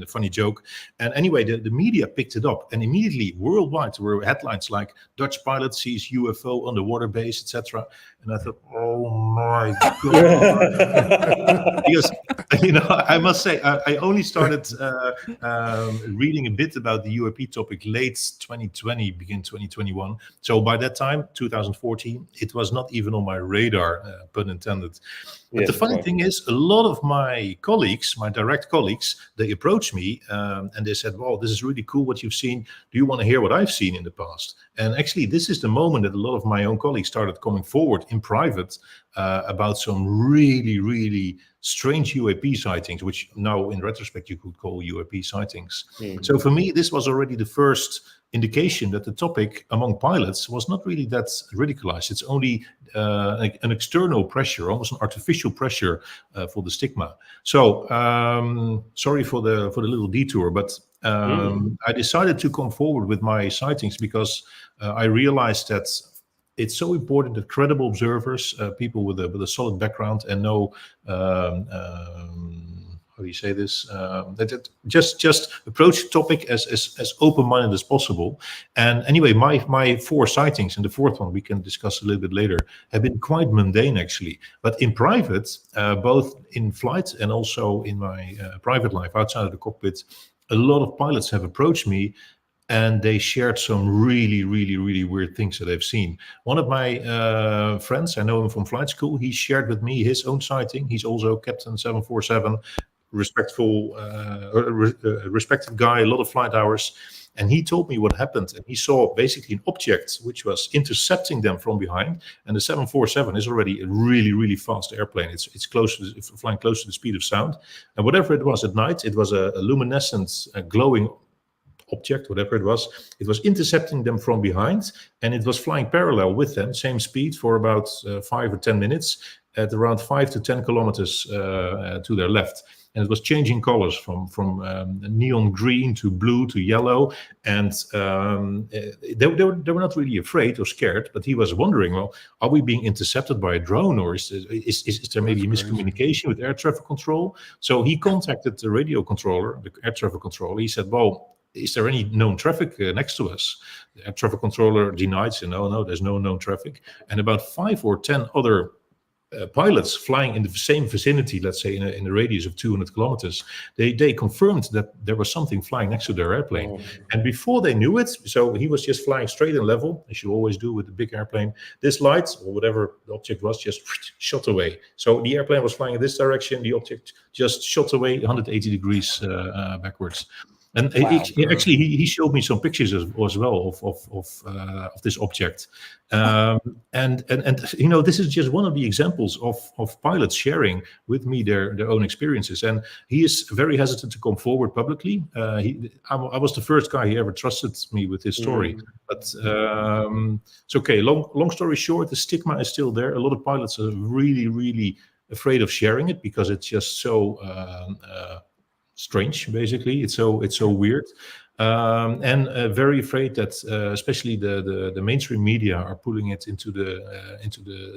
a funny joke. And anyway, the media picked it up, and immediately worldwide there were headlines like "Dutch pilot sees UFO underwater base," etc. And I thought, oh my God. Because, I must say, I only started reading a bit about the UAP topic late 2020, begin 2021. So by that time, 2014, it was not even on my radar, pun intended. But the funny thing is, a lot of my colleagues, my direct colleagues, they approached me and they said, "Wow, this is really cool what you've seen. Do you want to hear what I've seen in the past?" And actually, this is the moment that a lot of my own colleagues started coming forward in private about some really, really strange UAP sightings, which now in retrospect you could call UAP sightings. So for me, this was already the first indication that the topic among pilots was not really that ridiculized. It's only an external pressure, almost an artificial pressure for the stigma. So sorry for the little detour, but I decided to come forward with my sightings because I realized that it's so important that credible observers, people with a solid background and know how do you say this? That just approach the topic as open-minded as possible. And anyway, my 4 sightings, and the 4th one we can discuss a little bit later, have been quite mundane actually. But in private, both in flight and also in my private life outside of the cockpit, a lot of pilots have approached me, and they shared some really, really, really weird things that they've seen. One of my friends, I know him from flight school, he shared with me his own sighting. He's also Captain 747, respected guy, a lot of flight hours. And he told me what happened. And he saw basically an object which was intercepting them from behind. And the 747 is already a really, really fast airplane. It's flying close to the speed of sound. And whatever it was at night, it was a luminescent, glowing object, whatever it was intercepting them from behind, and it was flying parallel with them, same speed, for about 5 or 10 minutes at around 5 to 10 kilometers to their left. And it was changing colors from neon green to blue to yellow. And they were not really afraid or scared, but he was wondering, well, are we being intercepted by a drone, or is there maybe miscommunication with air traffic control? So he contacted the radio controller, the air traffic controller. He said, well, is there any known traffic next to us? The air traffic controller denied, said, no, there's no known traffic. And about 5 or 10 other pilots flying in the same vicinity, let's say in a radius of 200 kilometers, they confirmed that there was something flying next to their airplane. And before they knew it, so he was just flying straight and level, as you always do with a big airplane. This light, or whatever the object was, just shot away. So the airplane was flying in this direction, the object just shot away 180 degrees backwards. And he showed me some pictures as well of this object, and this is just one of the examples of pilots sharing with me their own experiences. And he is very hesitant to come forward publicly. I was the first guy he ever trusted me with his story. But it's okay. Long story short, the stigma is still there. A lot of pilots are really, really afraid of sharing it because it's just so strange. Basically, it's so weird, and very afraid that especially the mainstream media are pulling it into the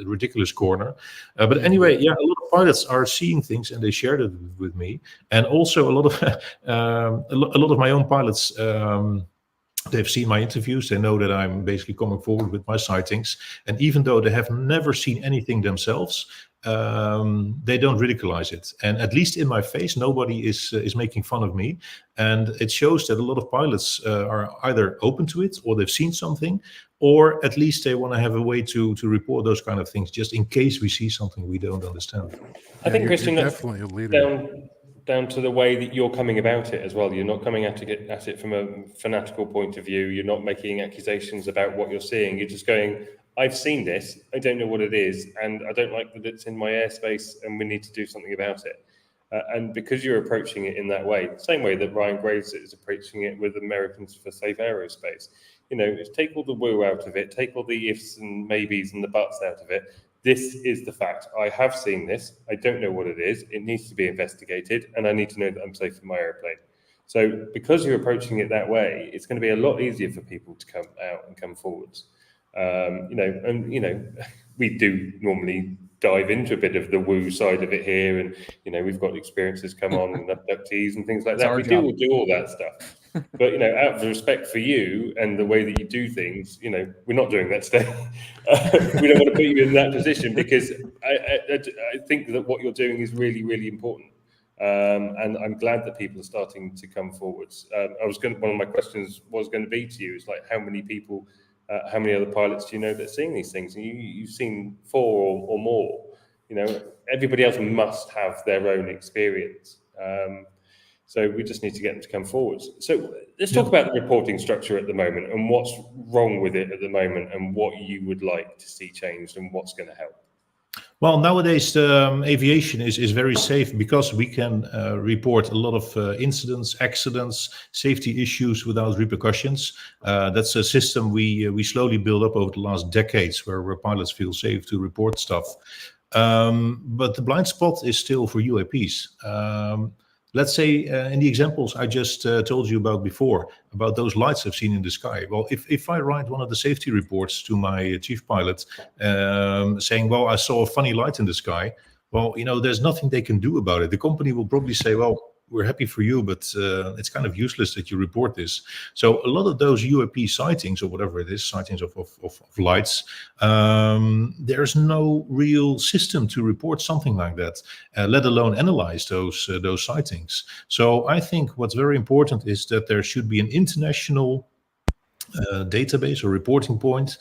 ridiculous corner. But anyway, yeah, a lot of pilots are seeing things and they shared it with me, and also a lot of my own pilots. They've seen my interviews. They know that I'm basically coming forward with my sightings, and even though they have never seen anything themselves, they don't ridiculize it. And at least in my face, nobody is making fun of me. And it shows that a lot of pilots are either open to it, or they've seen something, or at least they want to have a way to report those kind of things, just in case we see something we don't understand. I think, Christian, that's definitely a leader. Down to the way that you're coming about it as well. You're not coming at it from a fanatical point of view. You're not making accusations about what you're seeing. You're just going, I've seen this, I don't know what it is, and I don't like that it's in my airspace, and we need to do something about it. And because you're approaching it in that way, same way that Ryan Graves is approaching it with Americans for Safe Aerospace, take all the woo out of it, take all the ifs and maybes and the buts out of it. This is the fact. I have seen this. I don't know what it is. It needs to be investigated, and I need to know that I'm safe in my airplane. So because you're approaching it that way, it's going to be a lot easier for people to come out and come forwards. We do normally dive into a bit of the woo side of it here, and we've got experiences come on and abductees and things like that. We do all that stuff. But out of respect for you and the way that you do things, we're not doing that today. We don't want to put you in that position, because I think that what you're doing is really, really important. And I'm glad that people are starting to come forwards. One of my questions was going to be to you is like, how many people, how many other pilots do you know that are seeing these things? And you've seen 4 or more. Everybody else must have their own experience. So we just need to get them to come forwards. So let's talk about the reporting structure at the moment and what's wrong with it at the moment, and what you would like to see changed and what's going to help. Well, nowadays the aviation is very safe because we can report a lot of incidents, accidents, safety issues without repercussions. That's a system we slowly build up over the last decades, where pilots feel safe to report stuff. But the blind spot is still for UAPs. Let's say in the examples I just told you about before, about those lights I've seen in the sky. Well, if I write one of the safety reports to my chief pilot saying, well, I saw a funny light in the sky, well, there's nothing they can do about it. The company will probably say, well, we're happy for you, but it's kind of useless that you report this. So a lot of those UAP sightings, or whatever it is, sightings of lights, there's no real system to report something like that, let alone analyze those sightings. So I think what's very important is that there should be an international database or reporting point,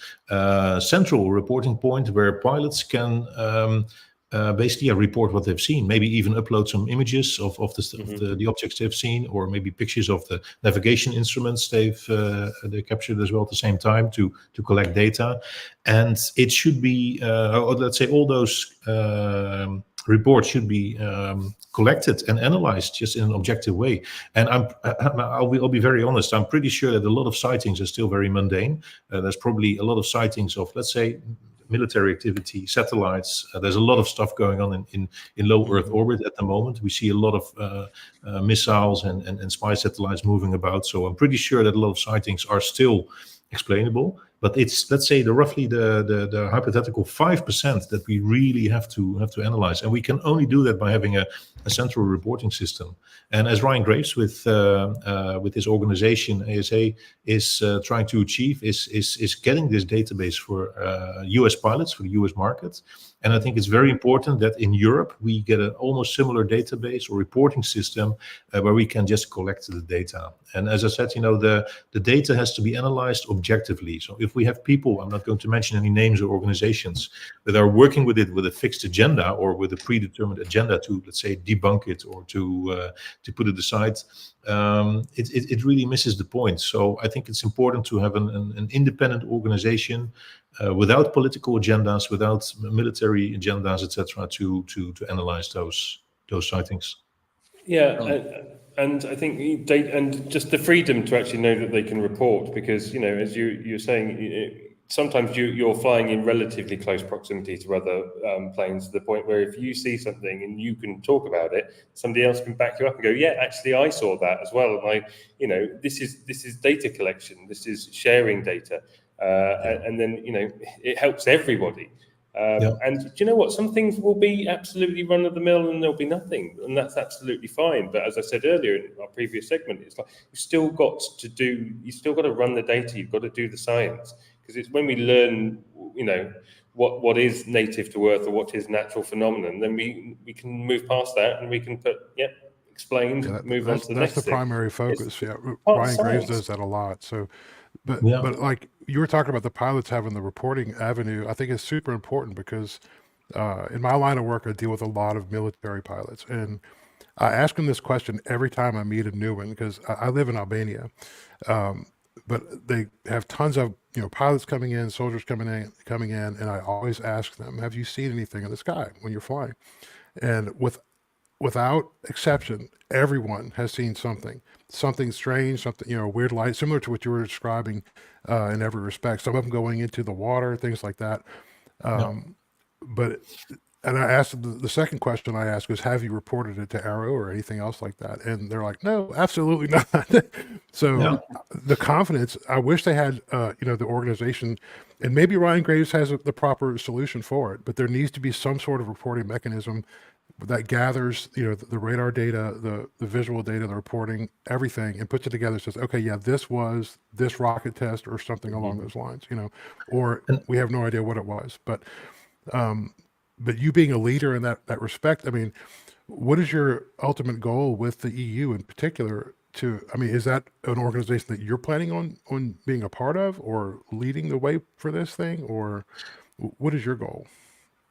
central reporting point, where pilots can basically report what they've seen, maybe even upload some images of the objects they've seen, or maybe pictures of the navigation instruments they captured as well at the same time to collect data. And it should be, or let's say all those reports should be collected and analyzed just in an objective way. And I'll be very honest, I'm pretty sure that a lot of sightings are still very mundane. There's probably a lot of sightings of, let's say, military activity, satellites. There's a lot of stuff going on in low Earth orbit at the moment. We see a lot of missiles and spy satellites moving about. So I'm pretty sure that a lot of sightings are still explainable. But it's, let's say, roughly the hypothetical 5% that we really have to analyze, and we can only do that by having a central reporting system. And as Ryan Graves with his organization ASA is trying to achieve, is getting this database for U.S. pilots, for the U.S. market. And I think it's very important that in Europe we get an almost similar database or reporting system where we can just collect the data. And as I said, the data has to be analyzed objectively. So if we have people, I'm not going to mention any names or organizations, that are working with it with a fixed agenda or with a predetermined agenda to, let's say, debunk it or to put it aside, it really misses the point. So I think it's important to have an independent organization without political agendas, without military agendas, etc., to analyze those sightings. Yeah, and I think and just the freedom to actually know that they can report, because as you're saying, sometimes you're flying in relatively close proximity to other planes, to the point where if you see something and you can talk about it, somebody else can back you up and go, yeah, actually I saw that as well. And this is data collection, this is sharing data. And then it helps everybody. And do you know what? Some things will be absolutely run of the mill and there'll be nothing, and that's absolutely fine. But as I said earlier in our previous segment, it's like you've still got to run the data, you've got to do the science, because it's when we learn, what is native to Earth or what is natural phenomenon, then we can move past that and we can explained, move on to the next thing. That's the primary focus. Ryan Graves does that a lot. So But like you were talking about the pilots having the reporting avenue, I think it's super important because in my line of work, I deal with a lot of military pilots, and I ask them this question every time I meet a new one because I live in Albania, but they have tons of pilots coming in, soldiers coming in, and I always ask them, "Have you seen anything in the sky when you're flying?" And without exception, everyone has seen something strange, something weird light, similar to what you were describing in every respect. Some of them going into the water, things like that. But and I asked the second question I asked was, have you reported it to Arrow or anything else like that? And they're like, no, absolutely not. So the confidence, I wish they had, the organization, and maybe Ryan Graves has the proper solution for it, but there needs to be some sort of reporting mechanism that gathers, the radar data, the visual data, the reporting, everything, and puts it together. Says, okay, yeah, this was this rocket test or something along those lines, or we have no idea what it was. But you being a leader in that respect, I mean, what is your ultimate goal with the EU in particular? Is that an organization that you're planning on being a part of or leading the way for this thing, or what is your goal?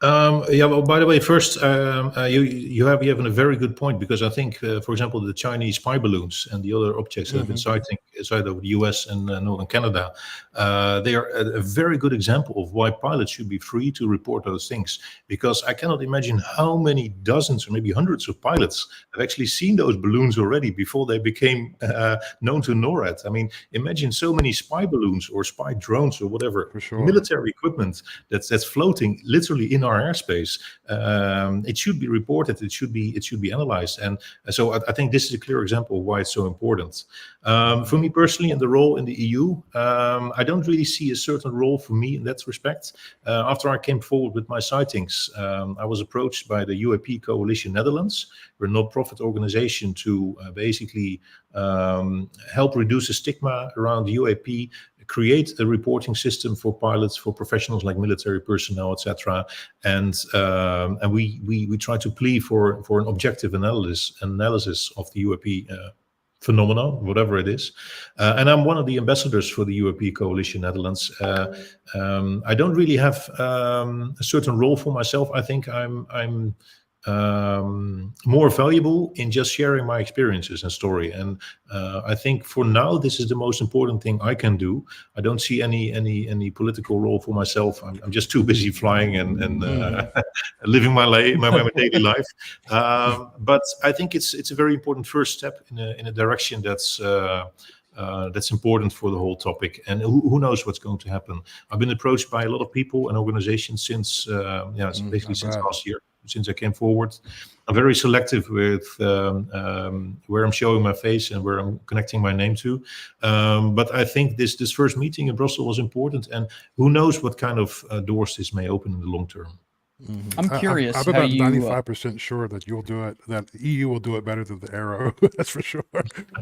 Well, by the way, first, you have a very good point, because I think, for example, the Chinese spy balloons and the other objects that have been sighting inside of the US and northern Canada, they are a very good example of why pilots should be free to report those things. Because I cannot imagine how many dozens or maybe hundreds of pilots have actually seen those balloons already before they became known to NORAD. I mean, imagine so many spy balloons or spy drones or whatever, military equipment that's floating literally in our airspace. It should be reported. It should be analyzed. And so I think this is a clear example of why it's so important. For me personally, in the role in the EU, I don't really see a certain role for me in that respect. After I came forward with my sightings, I was approached by the UAP Coalition Netherlands. We're a non-profit organization to basically help reduce the stigma around UAP, create a reporting system for pilots, for professionals like military personnel, etc. And we try to plea for an objective analysis of the UAP phenomenon, whatever it is. And I'm one of the ambassadors for the UAP Coalition Netherlands. I don't really have a certain role for myself. I think I'm more valuable in just sharing my experiences and story. And I think for now, this is the most important thing I can do. I don't see any political role for myself. I'm just too busy flying and living my daily life. But I think it's a very important first step in a direction that's important for the whole topic. And who knows what's going to happen. I've been approached by a lot of people and organizations since since last year, since I came forward. I'm very selective with where I'm showing my face and where I'm connecting my name to. But I think this first meeting in Brussels was important, and who knows what kind of doors this may open in the long term. I'm curious. I'm about 95% sure that you'll do it, that the EU will do it better than the Arrow. That's for sure.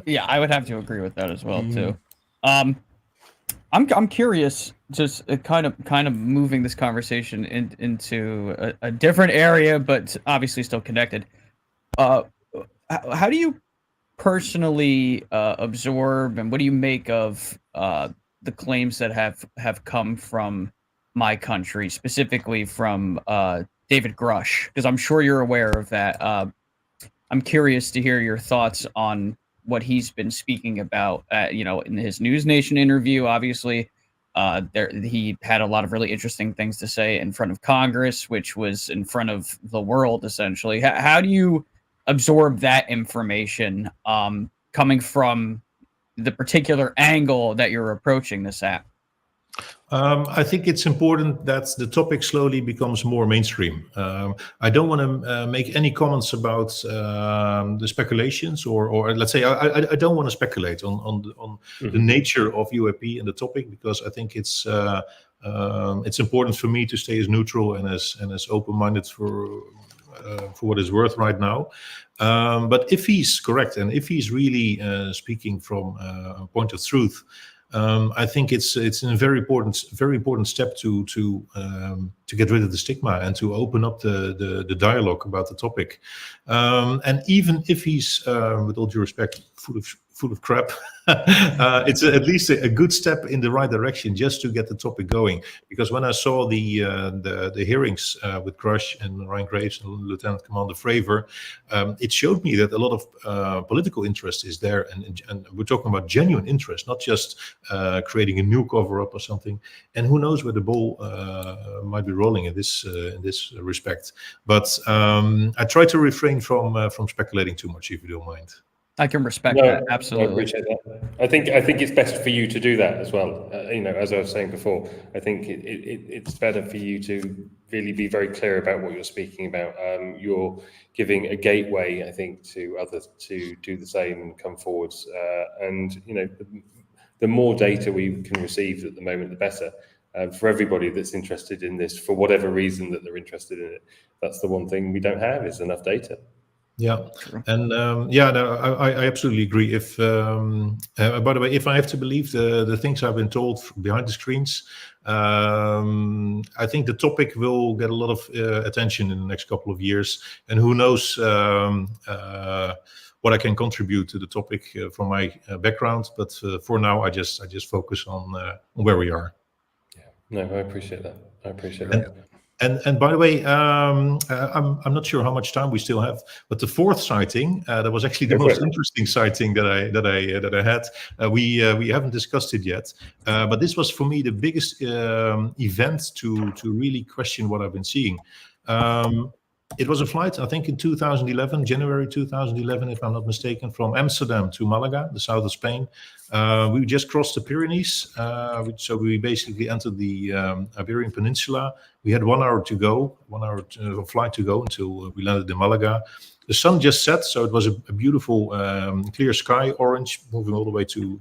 Yeah, I would have to agree with that as well, too. I'm curious, just kind of moving this conversation into a different area, but obviously still connected. How do you personally absorb, and what do you make of the claims that have come from my country, specifically from David Grush? Because I'm sure you're aware of that. I'm curious to hear your thoughts on what he's been speaking about, in his News Nation interview. Obviously, he had a lot of really interesting things to say in front of Congress, which was in front of the world, essentially. How do you absorb that information coming from the particular angle that you're approaching this at? I think it's important that the topic slowly becomes more mainstream. I don't want to make any comments about the speculations, or let's say I don't want to speculate on the nature of UAP and the topic, because I think it's important for me to stay as neutral and as open-minded for what it's worth right now. But if he's correct, and if he's really speaking from a point of truth, I think it's a very important step to get rid of the stigma and to open up the dialogue about the topic. And even if he's, with all due respect, full of crap. It's at least a good step in the right direction just to get the topic going. Because when I saw the hearings with Crush and Ryan Graves and Lieutenant Commander Fravor, it showed me that a lot of political interest is there, and we're talking about genuine interest, not just creating a new cover-up or something. And who knows where the ball might be rolling in this respect. But I try to refrain from speculating too much, if you don't mind. I can respect that, absolutely. I appreciate that. I think it's best for you to do that as well. As I was saying before, I think it's better for you to really be very clear about what you're speaking about. You're giving a gateway, I think, to others to do the same and come forwards. The more data we can receive at the moment, the better. For everybody that's interested in this, for whatever reason that they're interested in it, that's the one thing we don't have is enough data. Yeah, and I absolutely agree. If by the way, if I have to believe the things I've been told behind the screens, I think the topic will get a lot of attention in the next couple of years, and who knows what I can contribute to the topic from my background. But for now, I just focus on where we are. Yeah, no, I appreciate that. That. And by the way, I'm not sure how much time we still have, but the fourth sighting that was actually the most interesting sighting that I had. We haven't discussed it yet, but this was for me the biggest event to really question what I've been seeing. It was a flight, I think, in 2011, January 2011, if I'm not mistaken, from Amsterdam to Malaga, the south of Spain. We just crossed the Pyrenees, so we basically entered the Iberian Peninsula. We had 1 hour to go, 1 hour flight to go until we landed in Malaga. The sun just set, so it was a beautiful clear sky, orange, moving all the way to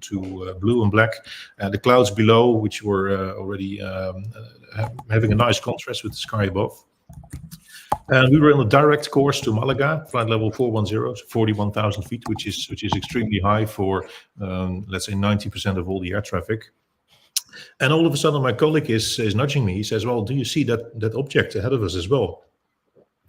blue and black. The clouds below, which were already having a nice contrast with the sky above. And we were on a direct course to Malaga, flight level 410, 41,000 feet, which is extremely high for, let's say, 90% of all the air traffic. And all of a sudden, my colleague is nudging me. He says, "Well, do you see that object ahead of us as well?"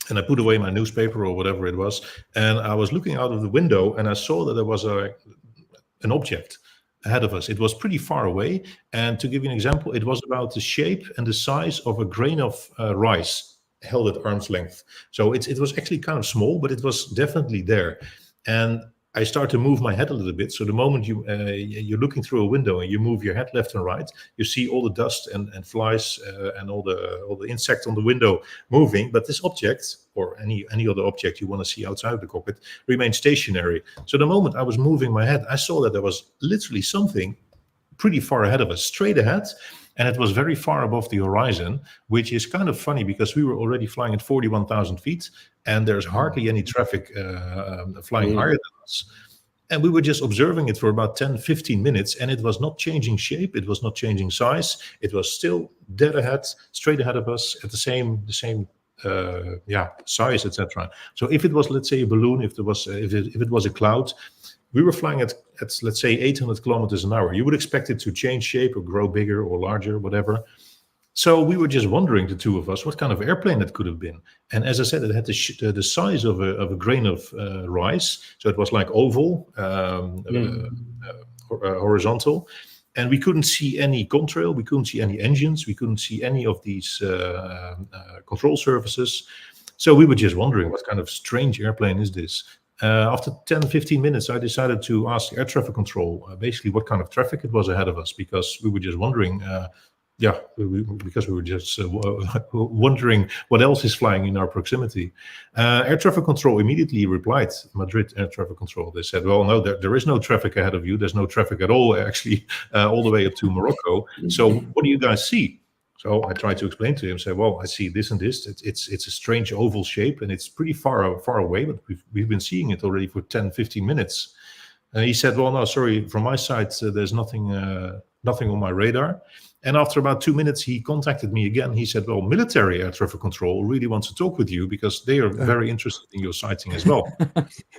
And I put away my newspaper or whatever it was, and I was looking out of the window, and I saw that there was an object ahead of us. It was pretty far away, and to give you an example, it was about the shape and the size of a grain of rice, held at arm's length. So it was actually kind of small, but it was definitely there. And I start to move my head a little bit. So the moment you're looking through a window and you move your head left and right, you see all the dust and flies and all the insects on the window moving. But this object, or any other object you want to see outside of the cockpit, remains stationary. So the moment I was moving my head, I saw that there was literally something pretty far ahead of us, straight ahead. And it was very far above the horizon, which is kind of funny because we were already flying at 41,000 feet and there's hardly any traffic flying higher than us. And we were just observing it for about 10, 15 minutes, and it was not changing shape. It was not changing size. It was still dead ahead, straight ahead of us at the same size, etc. So if it was, let's say, a balloon, if it was a cloud, we were flying at let's say 800 kilometers an hour. You would expect it to change shape or grow bigger or larger, whatever. So we were just wondering, the two of us, what kind of airplane it could have been. And as I said, it had the size of a grain of rice. So it was like oval, horizontal. And we couldn't see any contrail. We couldn't see any engines. We couldn't see any of these control surfaces. So we were just wondering, what kind of strange airplane is this? After 10, 15 minutes, I decided to ask air traffic control basically what kind of traffic it was ahead of us, because we were just wondering, because we were just wondering what else is flying in our proximity. Air traffic control immediately replied, Madrid air traffic control. They said, well, no, there is no traffic ahead of you. There's no traffic at all, actually, all the way up to Morocco. So what do you guys see? So I tried to explain to him, say, well, I see this and this. It's a strange oval shape, and it's pretty far away, but we've been seeing it already for 10, 15 minutes. And he said, well, no, sorry, from my side, there's nothing on my radar. And after about 2 minutes, he contacted me again. He said, well, military air traffic control really wants to talk with you because they are very interested in your sighting as well.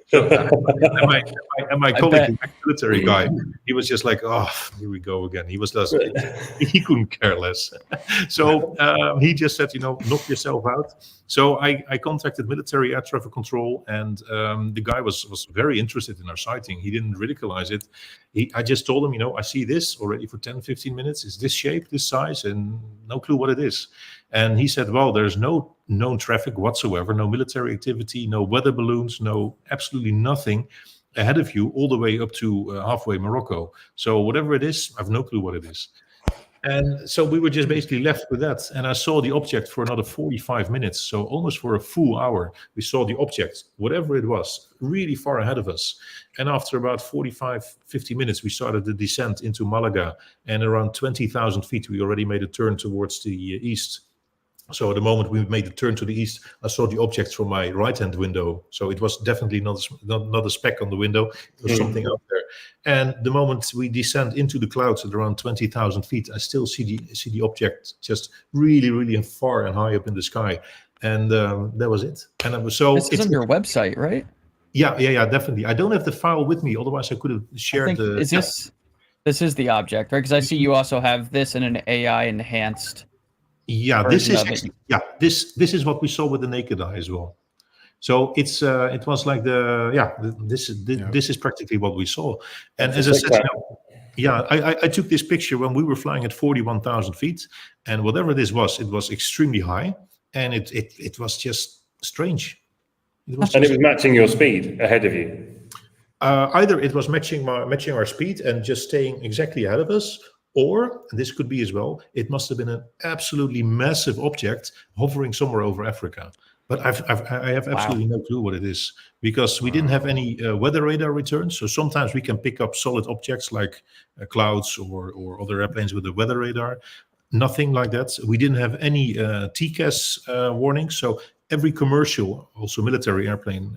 So, and my colleague, the military guy, he was just like, oh, here we go again. He was just, he couldn't care less. So he just said, knock yourself out. So I contacted military air traffic control, and the guy was very interested in our sighting. He didn't ridiculize it. I just told him, I see this already for 10, 15 minutes. It's this shape, this size, and no clue what it is. And he said, well, there's no known traffic whatsoever, no military activity, no weather balloons, no absolutely nothing ahead of you all the way up to halfway Morocco. So whatever it is, I have no clue what it is. And so we were just basically left with that. And I saw the object for another 45 minutes. So almost for a full hour, we saw the object, whatever it was, really far ahead of us. And after about 45, 50 minutes, we started the descent into Malaga. And around 20,000 feet, we already made a turn towards the east. So at the moment we made the turn to the east, I saw the object from my right-hand window. So it was definitely not a speck on the window. It was something out there. And the moment we descend into the clouds at around 20,000 feet, I still see the object just really, really far and high up in the sky. And that was it. And I was so. This is on your website, right? Yeah, definitely. I don't have the file with me, otherwise I could have shared the. This is the object, right? Because I see you also have this in an AI enhanced. Yeah, this is actually, this is what we saw with the naked eye as well. So it was like this is practically what we saw. And as I said, I took this picture when we were flying at 41,000 feet, and whatever this was, it was extremely high, and it was just strange. It was matching your speed ahead of you. Either it was matching our speed and just staying exactly ahead of us, or, and this could be as well, it must have been an absolutely massive object hovering somewhere over Africa. But I have absolutely no clue what it is, because we didn't have any weather radar returns. So sometimes we can pick up solid objects like clouds or other airplanes with a weather radar. Nothing like that. We didn't have any TCAS warnings. So every commercial, also military airplane,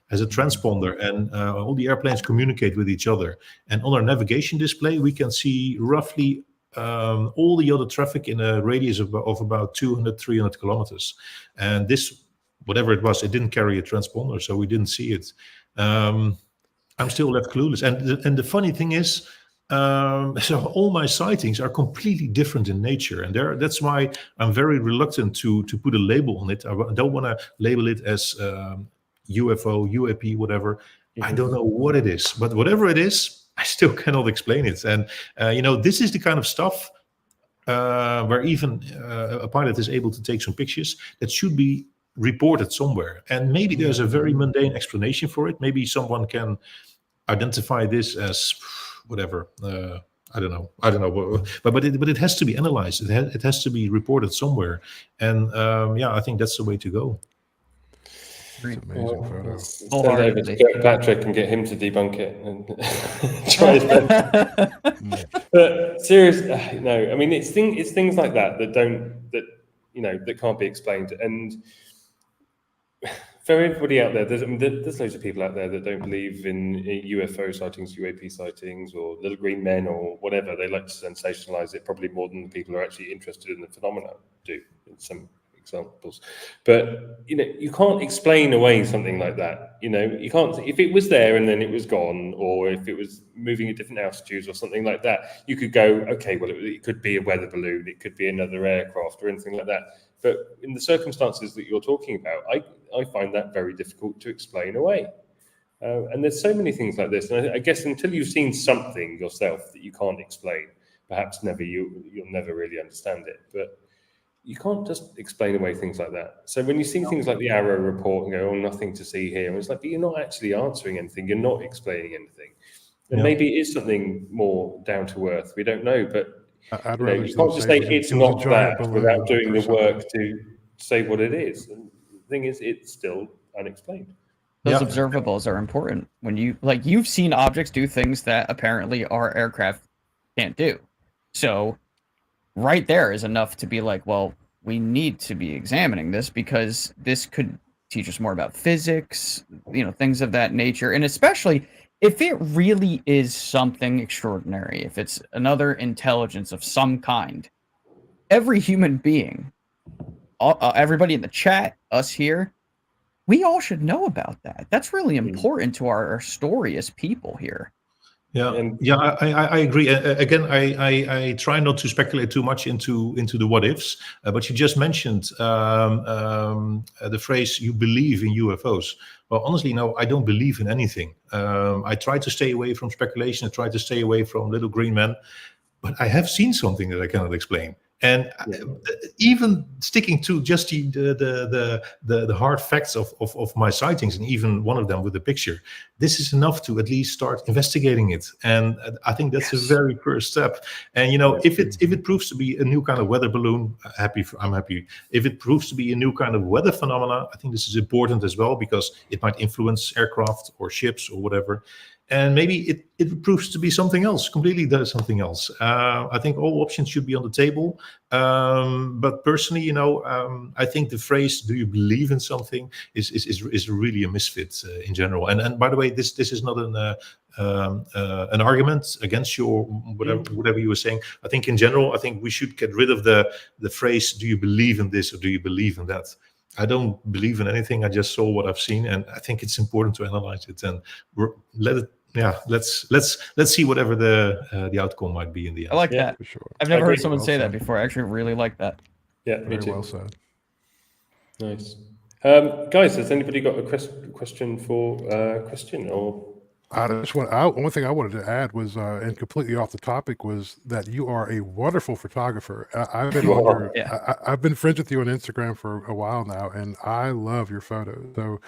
has a transponder, and all the airplanes communicate with each other. And on our navigation display, we can see roughly all the other traffic in a radius of about 200, 300 kilometers. And this, whatever it was, it didn't carry a transponder, so we didn't see it. I'm still left clueless. And the funny thing is, so all my sightings are completely different in nature, and that's why I'm very reluctant to put a label on it. I don't want to label it as UFO, UAP, whatever. I don't know what it is, but whatever it is, I still cannot explain it. And this is the kind of stuff where even a pilot is able to take some pictures that should be reported somewhere. And maybe there's a very mundane explanation for it. Maybe someone can identify this as whatever. I don't know, but it has to be analyzed. It has to be reported somewhere, and I think that's the way to go. Amazing photo. Send over to Patrick and get him to debunk it and try his best. But seriously, no. I mean, it's things like that that can't be explained. And for everybody out there, there's loads of people out there that don't believe in UFO sightings, UAP sightings, or little green men, or whatever. They like to sensationalize it probably more than the people who are actually interested in the phenomenon do, in some examples. But you can't explain away something like that. You can't. If it was there and then it was gone, or if it was moving at different altitudes or something like that, you could go, okay, well, it could be a weather balloon, it could be another aircraft or anything like that. But in the circumstances that you're talking about, I find that very difficult to explain away. And there's so many things like this. And I guess until you've seen something yourself that you can't explain, perhaps you'll never really understand it. But you can't just explain away things like that. So when you see things like the Arrow report and go, oh, nothing to see here, and it's like, but you're not actually answering anything. You're not explaining anything. And maybe it is something more down to earth. We don't know, but you can't just say it's not that without doing the work to say what it is. And the thing is, it's still unexplained. Those observables are important. When you've seen objects do things that apparently our aircraft can't do. So right there is enough to be like, well, we need to be examining this, because this could teach us more about physics, things of that nature. And especially if it really is something extraordinary, if it's another intelligence of some kind, every human being, everybody in the chat, us here, we all should know about that. That's really important to our story as people here. Yeah, I agree. Again, I try not to speculate too much into the what ifs, but you just mentioned the phrase "you believe in UFOs." Well, honestly, no, I don't believe in anything. I try to stay away from speculation. I try to stay away from little green men, but I have seen something that I cannot explain. And even sticking to just the hard facts of my sightings, and even one of them with a picture, this is enough to at least start investigating it. And I think that's the very first step. And if it proves to be a new kind of weather balloon, I'm happy. If it proves to be a new kind of weather phenomena, I think this is important as well, because it might influence aircraft or ships or whatever. And maybe it proves to be something else, completely does something else. I think all options should be on the table. But personally, I think the phrase "do you believe in something" is really a misfit in general. And by the way, this is not an argument against your whatever you were saying. I think in general, I think we should get rid of the phrase "do you believe in this" or "do you believe in that." I don't believe in anything. I just saw what I've seen, and I think it's important to analyze it and let it. Yeah, let's see whatever the outcome might be in the end. I like that. For sure. I've never heard someone say that before. I actually really like that. Yeah, me Very too. well said. Nice. Guys, has anybody got a question for Christiaan? Or One thing I wanted to add was, and completely off the topic, was that you are a wonderful photographer. I've been friends with you on Instagram for a while now, and I love your photos. So,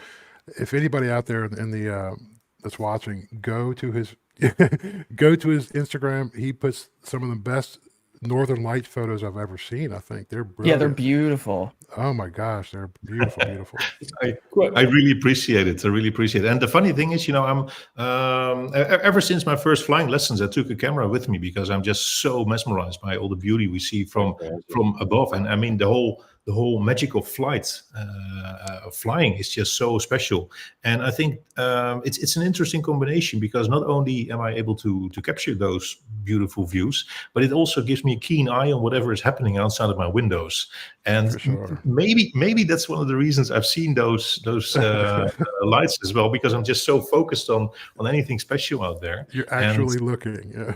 if anybody out there in the that's watching, go to his Instagram. He puts some of the best Northern Light photos I've ever seen. I think they're brilliant. Yeah, they're beautiful. Oh my gosh, they're beautiful, beautiful. I really appreciate it. I really appreciate it. And the funny thing is, I'm ever since my first flying lessons, I took a camera with me because I'm just so mesmerized by all the beauty we see from above. And I mean, the whole magic of flying is just so special. And I think it's an interesting combination, because not only am I able to capture those beautiful views, but it also gives me a keen eye on whatever is happening outside of my windows. And maybe that's one of the reasons I've seen those lights as well, because I'm just so focused on anything special out there. You're actually looking. Yeah.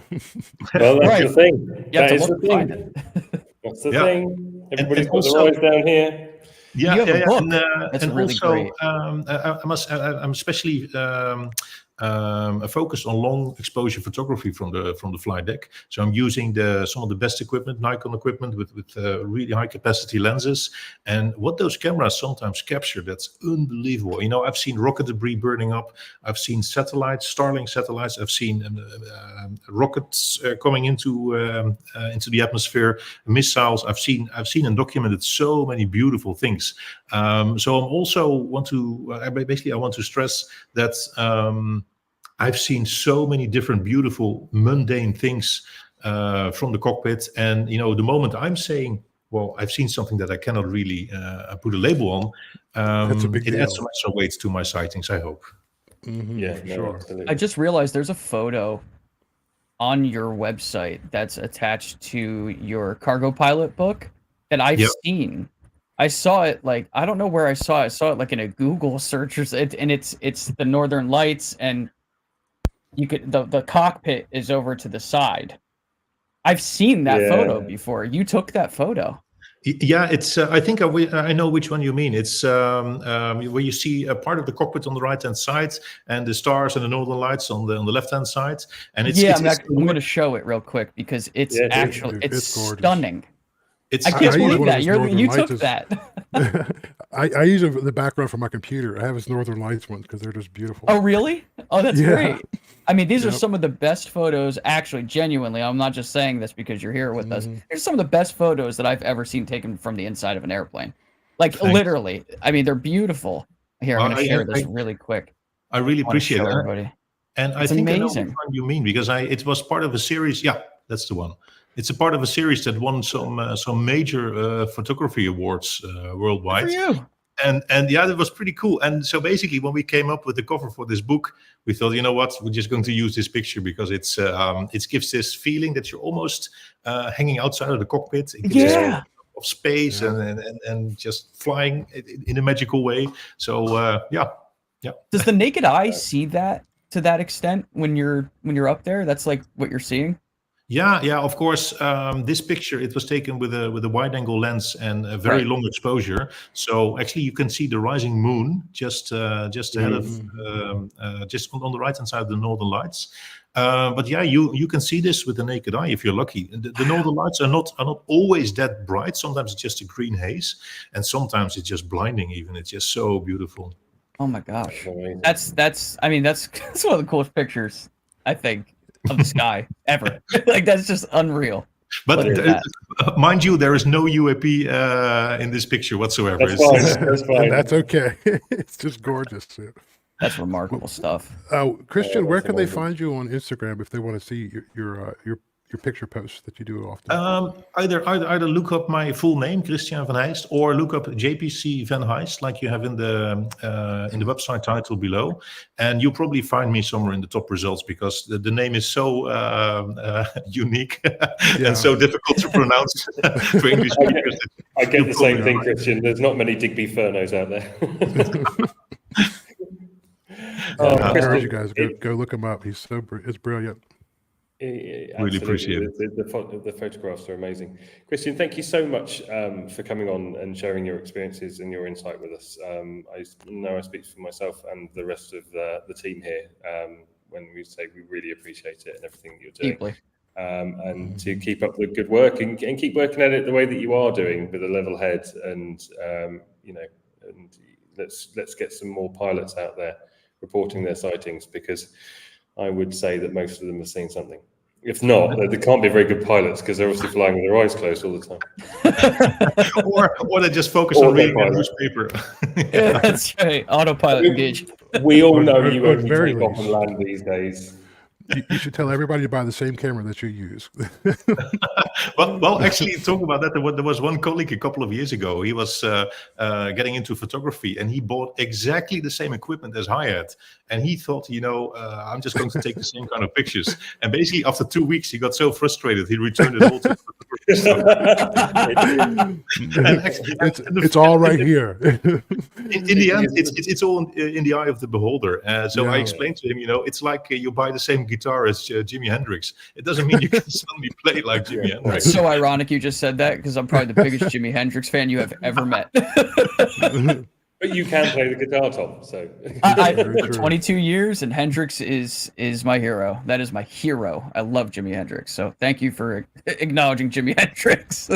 Well, that's the thing. You have That to is look the to find thing. it. That's the thing. Everybody's got also, their eyes down here. Yeah, You have a book. and That's really also great. I'm especially focused on long exposure photography from the flight deck. So I'm using some of the best equipment, Nikon equipment with really high capacity lenses. And what those cameras sometimes capture, that's unbelievable. I've seen rocket debris burning up. I've seen satellites, Starlink satellites. I've seen rockets coming into the atmosphere, missiles. I've seen and documented so many beautiful things. So I'm also want to stress that I've seen so many different beautiful mundane things from the cockpit, and the moment I'm saying, well, I've seen something that I cannot really put a label on, That's a big it deal. adds some extra weight to my sightings, I hope. Mm-hmm, Yeah, sure. absolutely. I just realized there's a photo on your website that's attached to your cargo pilot book that I've seen. I saw it I don't know where I saw it. I saw it in a Google search, and it's the Northern Lights, and you could the cockpit is over to the side. I've seen that photo before. You took that photo. Yeah, it's. I think I know which one you mean. It's where you see a part of the cockpit on the right-hand side, and the stars and the Northern Lights on the left-hand side. And I'm going to show it real quick because it's it's stunning. I can't believe that you took that. I use the background for my computer. I have his Northern Lights ones because they're just beautiful. Oh, really? Oh, that's great. I mean, these are some of the best photos, actually, genuinely. I'm not just saying this because you're here with us. They're some of the best photos that I've ever seen taken from the inside of an airplane. Literally. I mean, they're beautiful. Here, I'm going to share this really quick. I really appreciate it. Everybody. And I think I know which one you mean, because it was part of a series. Yeah, that's the one. It's a part of a series that won some major photography awards worldwide. Good for you. And yeah, that was pretty cool. And so basically, when we came up with the cover for this book, we thought, you know what, we're just going to use this picture because it gives this feeling that you're almost hanging outside of the cockpit. It gives this of space and just flying in a magical way. So yeah. Does the naked eye see that to that extent when you're up there? That's like what you're seeing. Yeah, of course. This picture, it was taken with a wide-angle lens and a very long exposure. So actually, you can see the rising moon just ahead of, just on the right-hand side of the Northern Lights. But yeah, you can see this with the naked eye if you're lucky. The Northern Lights are not always that bright. Sometimes it's just a green haze, and sometimes it's just blinding. Even it's just so beautiful. Oh my gosh, that's one of the coolest pictures I think of the sky ever. Like that's just unreal. But mind you, there is no UAP in this picture whatsoever. That's fine. That's okay. It's just gorgeous. Yeah. That's remarkable stuff. Christian, where can they find you on Instagram if they want to see your picture posts that you do often? Either look up my full name, Christiaan van Heijst, or look up JPC Van Heijst, like you have in the website title below, and you'll probably find me somewhere in the top results because the name is so unique and so difficult to pronounce for English speakers. I get the same thing, Christian. There's not many Digby Furnos out there. I encourage you guys go look him up. It's brilliant. Really appreciate it. The photographs are amazing. Christian, thank you so much for coming on and sharing your experiences and your insight with us. I know I speak for myself and the rest of the team here when we say we really appreciate it and everything you're doing. Deeply. And to keep up the good work and keep working at it the way that you are doing with a level head and and let's get some more pilots out there reporting their sightings, because I would say that most of them have seen something. If not, they can't be very good pilots because they're obviously flying with their eyes closed all the time. or they just focus on reading the newspaper. Yeah, that's right. Autopilot engaged. We all know you only take off and land these days. You should tell everybody to buy the same camera that you use. Well, actually, talking about that, there was one colleague a couple of years ago. He was getting into photography, and he bought exactly the same equipment as I had. And he thought, I'm just going to take the same kind of pictures. And basically, after 2 weeks, he got so frustrated, he returned it all to the It's all right here. In the end, it's all in the eye of the beholder. So I explained to him, it's like you buy the same guitar as Jimi Hendrix. It doesn't mean you can suddenly play like Jimi Hendrix. It's so ironic you just said that because I'm probably the biggest Jimi Hendrix fan you have ever met. But you can play the guitar, Tom. So for 22 years, and Hendrix is my hero. That is my hero. I love Jimi Hendrix. So thank you for acknowledging Jimi Hendrix.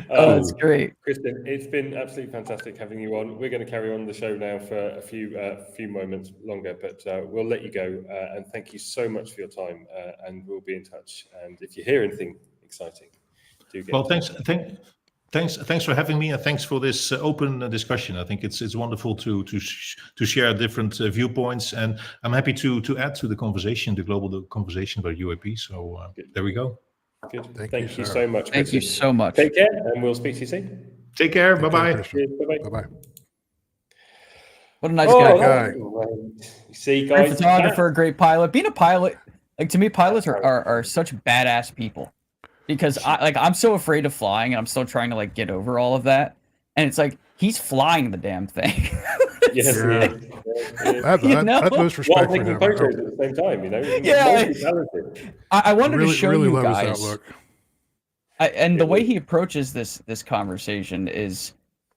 That's great, Christian. It's been absolutely fantastic having you on. We're going to carry on the show now for a few moments longer, but we'll let you go. And thank you so much for your time. And we'll be in touch. And if you hear anything exciting, do get. Well, thanks for having me, and thanks for this open discussion. I think it's wonderful to share different viewpoints, and I'm happy to add to the conversation, the global conversation about UAP. So there we go. Good. Thank you so much. Thank you so much. Take care, and we'll speak to you soon. Take care. Bye-bye. Bye-bye. What a nice guy. See, guys, great photographer, great pilot. Being a pilot, like to me, pilots are such badass people. Because I'm so afraid of flying, and I'm still trying to get over all of that. And it's like he's flying the damn thing. Yes, I have most respect for him. Photos at the same time, Yeah, I wanted to show really you love guys. his outlook. And the way he approaches this conversation is,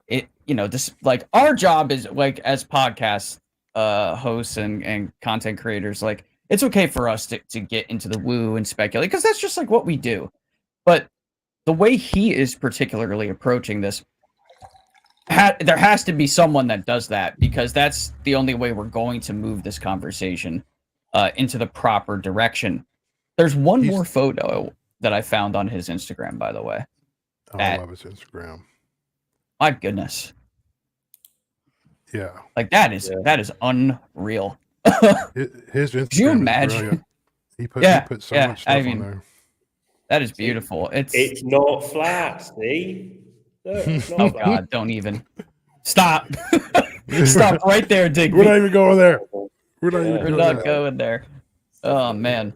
this our job is as podcast hosts and content creators, it's okay for us to get into the woo and speculate because that's just what we do. But the way he is particularly approaching this, there has to be someone that does that because that's the only way we're going to move this conversation into the proper direction. There's one more photo that I found on his Instagram, by the way. I love his Instagram. My goodness. Yeah. That is unreal. His Instagram. Can you imagine? He put so much stuff on there. That is beautiful. It's not flat, see? Oh God, don't even. Stop. Stop right there, Digby. We're not even going there. We're not going there. Oh man.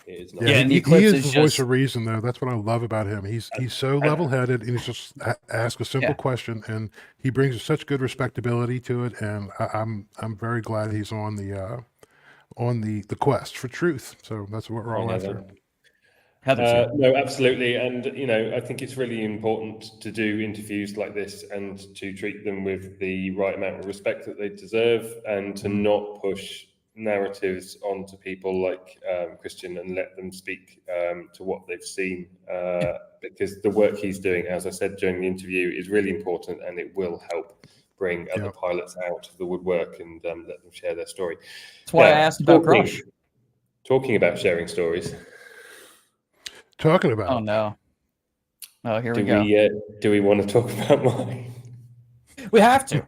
Yeah, and the he eclipse is is the voice just- of reason, though. That's what I love about him. He's so level-headed, and he's just ask a simple question, and he brings such good respectability to it. And I'm very glad he's on the quest for truth. So that's what we're all after. No, absolutely. And, I think it's really important to do interviews like this and to treat them with the right amount of respect that they deserve, and to not push narratives onto people like Christian and let them speak to what they've seen, because the work he's doing, as I said during the interview, is really important, and it will help bring other pilots out of the woodwork and let them share their story. That's why I asked about Crush. Talking about sharing stories. Talking about. Oh no. Oh, here we go. Do we want to talk about mine? We have to.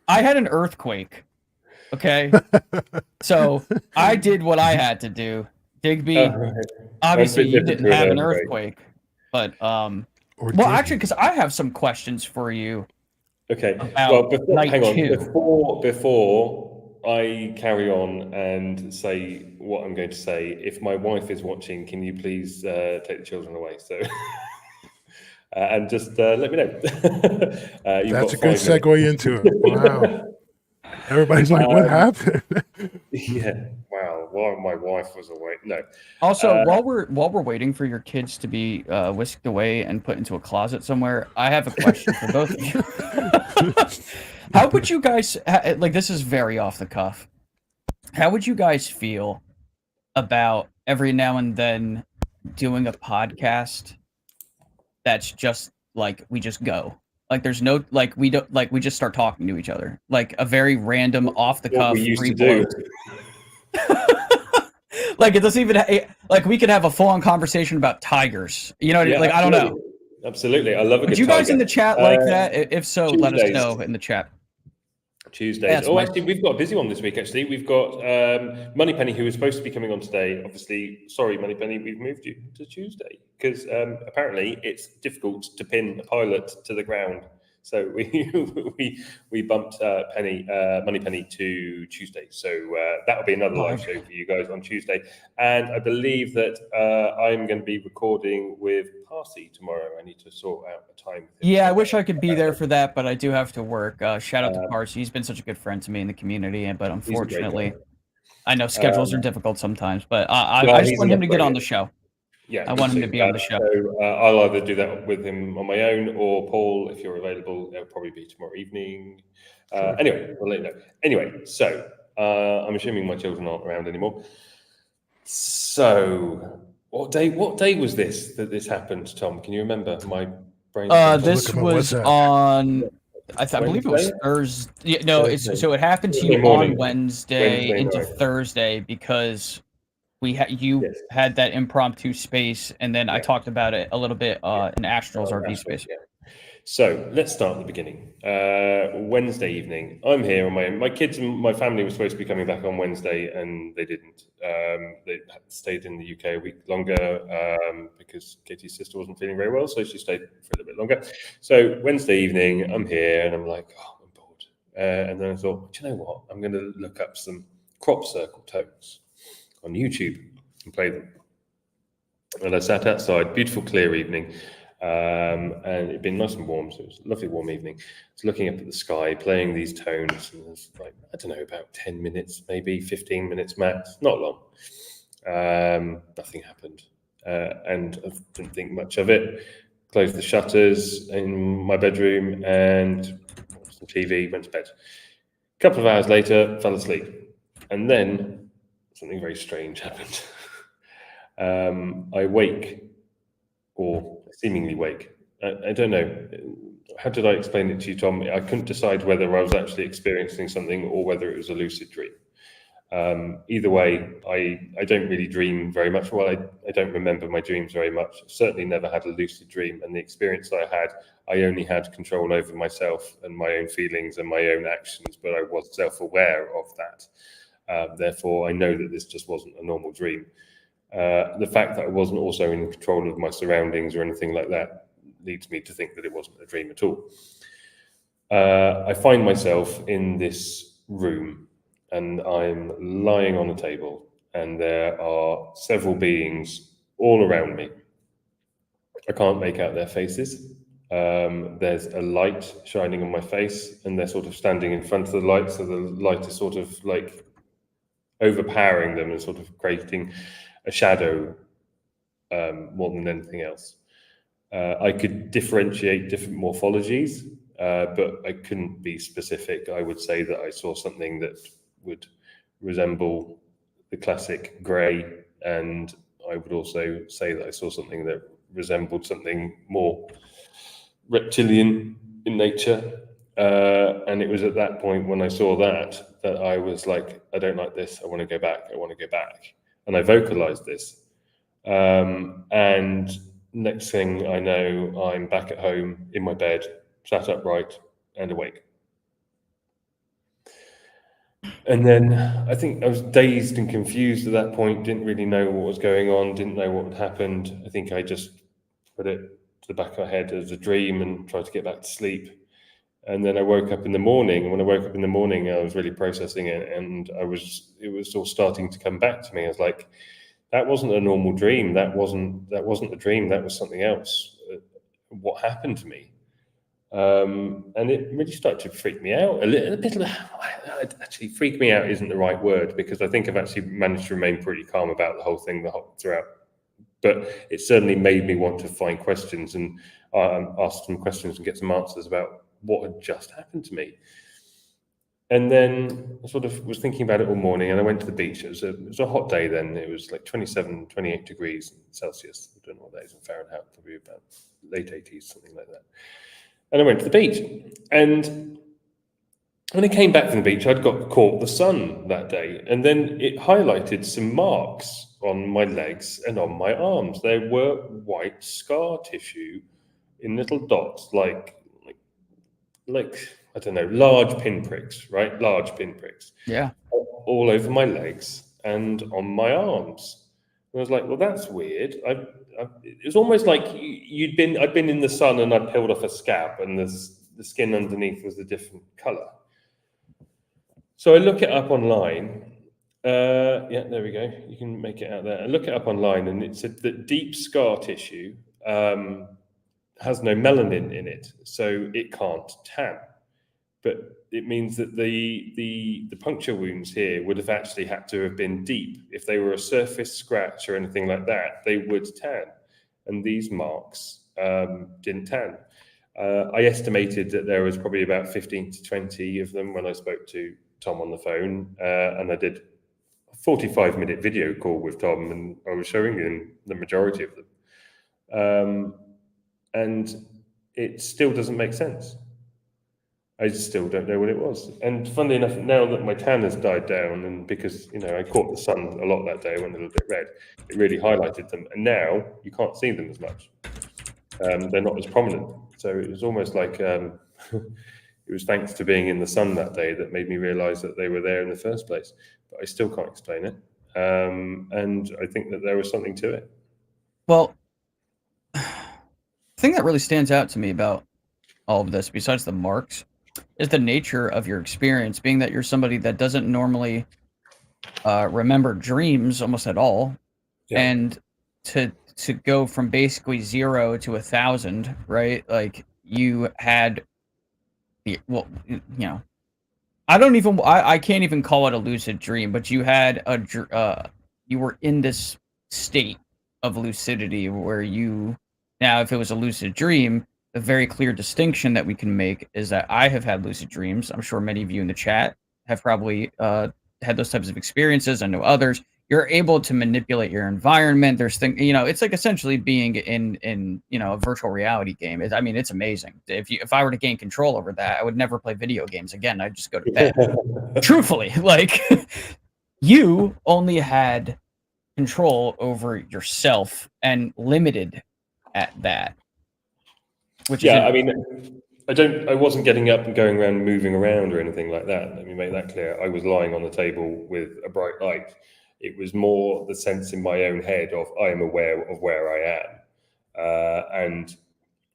I had an earthquake. Okay. So I did what I had to do. Digby, obviously you didn't have an earthquake. But well, actually, because I have some questions for you. Okay. Well, hang on. Before I carry on and say what I'm going to say, if my wife is watching, can you please take the children away? So, and just let me know. That's a good segue into it. Wow. Everybody's like, what happened? Yeah. Wow. Well, my wife was away. No. Also, while we're waiting for your kids to be whisked away and put into a closet somewhere, I have a question for both of you. How would you guys like? This is very off the cuff. How would you guys feel about every now and then doing a podcast that's just like we just go? Like there's no we don't we just start talking to each other, like a very random off the cuff free flow. Like it doesn't even we could have a full on conversation about tigers. You know, yeah, I don't know. Absolutely, I love a good. Would you guys tiger. in the chat like that? If so, Tuesdays. let us know in the chat. Tuesdays. Actually, we've got a busy one this week. Actually, we've got Moneypenny, who was supposed to be coming on today. Obviously, sorry, Moneypenny, we've moved you to Tuesday because apparently it's difficult to pin a pilot to the ground. So we bumped Moneypenny to Tuesday. So that'll be another live show for you guys on Tuesday. And I believe that I'm going to be recording with Parsi tomorrow. I need to sort out a time. Yeah, I wish I could be there for that, but I do have to work. Shout out to Parsi. He's been such a good friend to me in the community, but unfortunately, I know schedules are difficult sometimes. But I just want him to get on the show. Yeah, I want him to be on the show. So I'll either do that with him on my own, or Paul, if you're available, it'll probably be tomorrow evening. Anyway, I'll let you know. Anyway, so I'm assuming my children aren't around anymore. So what day was this that this happened, Tom? Can you remember? My brain. This was on. I believe it was Thursday. Yeah, no, so it happened to you on Wednesday into Thursday because you had that impromptu space, and then I talked about it a little bit in Astral's RV space. Yeah. So let's start at the beginning. Wednesday evening, I'm here on my own. My kids and my family were supposed to be coming back on Wednesday, and they didn't. They stayed in the UK a week longer because Katie's sister wasn't feeling very well, so she stayed for a little bit longer. So Wednesday evening, I'm here, and I'm like, I'm bored. And then I thought, do you know what? I'm going to look up some crop circle tones on YouTube and play them. And I sat outside, beautiful clear evening, and it'd been nice and warm, so it was a lovely warm evening. I was looking up at the sky, playing these tones, and it was like, I don't know, about 10 minutes, maybe 15 minutes max, not long. Nothing happened, and I didn't think much of it. Closed the shutters in my bedroom and watched some TV, went to bed. A couple of hours later, fell asleep, and then something very strange happened. I wake, or seemingly wake. I don't know. How did I explain it to you, Tom? I couldn't decide whether I was actually experiencing something or whether it was a lucid dream. Either way, I don't really dream very much. Well, I don't remember my dreams very much. I've certainly never had a lucid dream. And the experience I had, I only had control over myself and my own feelings and my own actions, but I was self-aware of that. Therefore, I know that this just wasn't a normal dream. The fact that I wasn't also in control of my surroundings or anything like that leads me to think that it wasn't a dream at all. I find myself in this room and I'm lying on a table and there are several beings all around me. I can't make out their faces. There's a light shining on my face and they're sort of standing in front of the light. So the light is sort of like overpowering them and sort of creating a shadow more than anything else. I could differentiate different morphologies, but I couldn't be specific. I would say that I saw something that would resemble the classic grey, and I would also say that I saw something that resembled something more reptilian in nature. And it was at that point when I saw that I was like, I don't like this. I want to go back. I want to go back. And I vocalized this. And next thing I know, I'm back at home in my bed, sat upright and awake. And then I think I was dazed and confused at that point, didn't really know what was going on, didn't know what had happened. I think I just put it to the back of my head as a dream and tried to get back to sleep. And then I woke up in the morning, and when I woke up in the morning, I was really processing it, and it was all starting to come back to me. I was like, that wasn't a normal dream. That wasn't a dream. That was something else. What happened to me? And it really started to freak me out a little bit. Actually, freak me out isn't the right word, because I think I've actually managed to remain pretty calm about the whole thing throughout. But it certainly made me want to find questions and ask some questions and get some answers about what had just happened to me. And then I sort of was thinking about it all morning, and I went to the beach. It was a hot day then. It was like 27, 28 degrees Celsius. I don't know what that is in Fahrenheit, probably about late 80s, something like that. And I went to the beach. And when I came back from the beach, I'd got caught the sun that day. And then it highlighted some marks on my legs and on my arms. There were white scar tissue in little dots, like I don't know, large pinpricks, right? Large pinpricks. Yeah. All over my legs and on my arms. And I was like, well, that's weird. It was almost like I'd been in the sun and I'd peeled off a scab, and the skin underneath was a different color. So I look it up online. Yeah, there we go. You can make it out there. I look it up online, and it said that deep scar tissue has no melanin in it, so it can't tan. But it means that the puncture wounds here would have actually had to have been deep. If they were a surface scratch or anything like that, they would tan. And these marks didn't tan. I estimated that there was probably about 15 to 20 of them when I spoke to Tom on the phone, and I did a 45-minute video call with Tom, and I was showing him the majority of them. And it still doesn't make sense. I still don't know what it was. And funnily enough, now that my tan has died down, and because I caught the sun a lot that day, I went a little bit red, it really highlighted them. And now you can't see them as much. They're not as prominent. So it was almost like it was thanks to being in the sun that day that made me realize that they were there in the first place. But I still can't explain it. And I think that there was something to it. Well, the thing that really stands out to me about all of this, besides the marks, is the nature of your experience, being that you're somebody that doesn't normally remember dreams almost at all. Yeah. And to go from basically 0 to 1,000, right? Like you had I can't even call it a lucid dream, but you had you were in this state of lucidity where now if it was a lucid dream, the very clear distinction that we can make is that I have had lucid dreams. I'm sure many of you in the chat have probably had those types of experiences. I know others. You're able to manipulate your environment. There's things, it's like essentially being in a virtual reality game. It's amazing. If I were to gain control over that, I would never play video games again. I'd just go to bed. Truthfully, like you only had control over yourself and limited at that. I wasn't getting up and going around moving around or anything like that. Let me make that clear. I was lying on the table with a bright light. It was more the sense in my own head of I am aware of where I am. And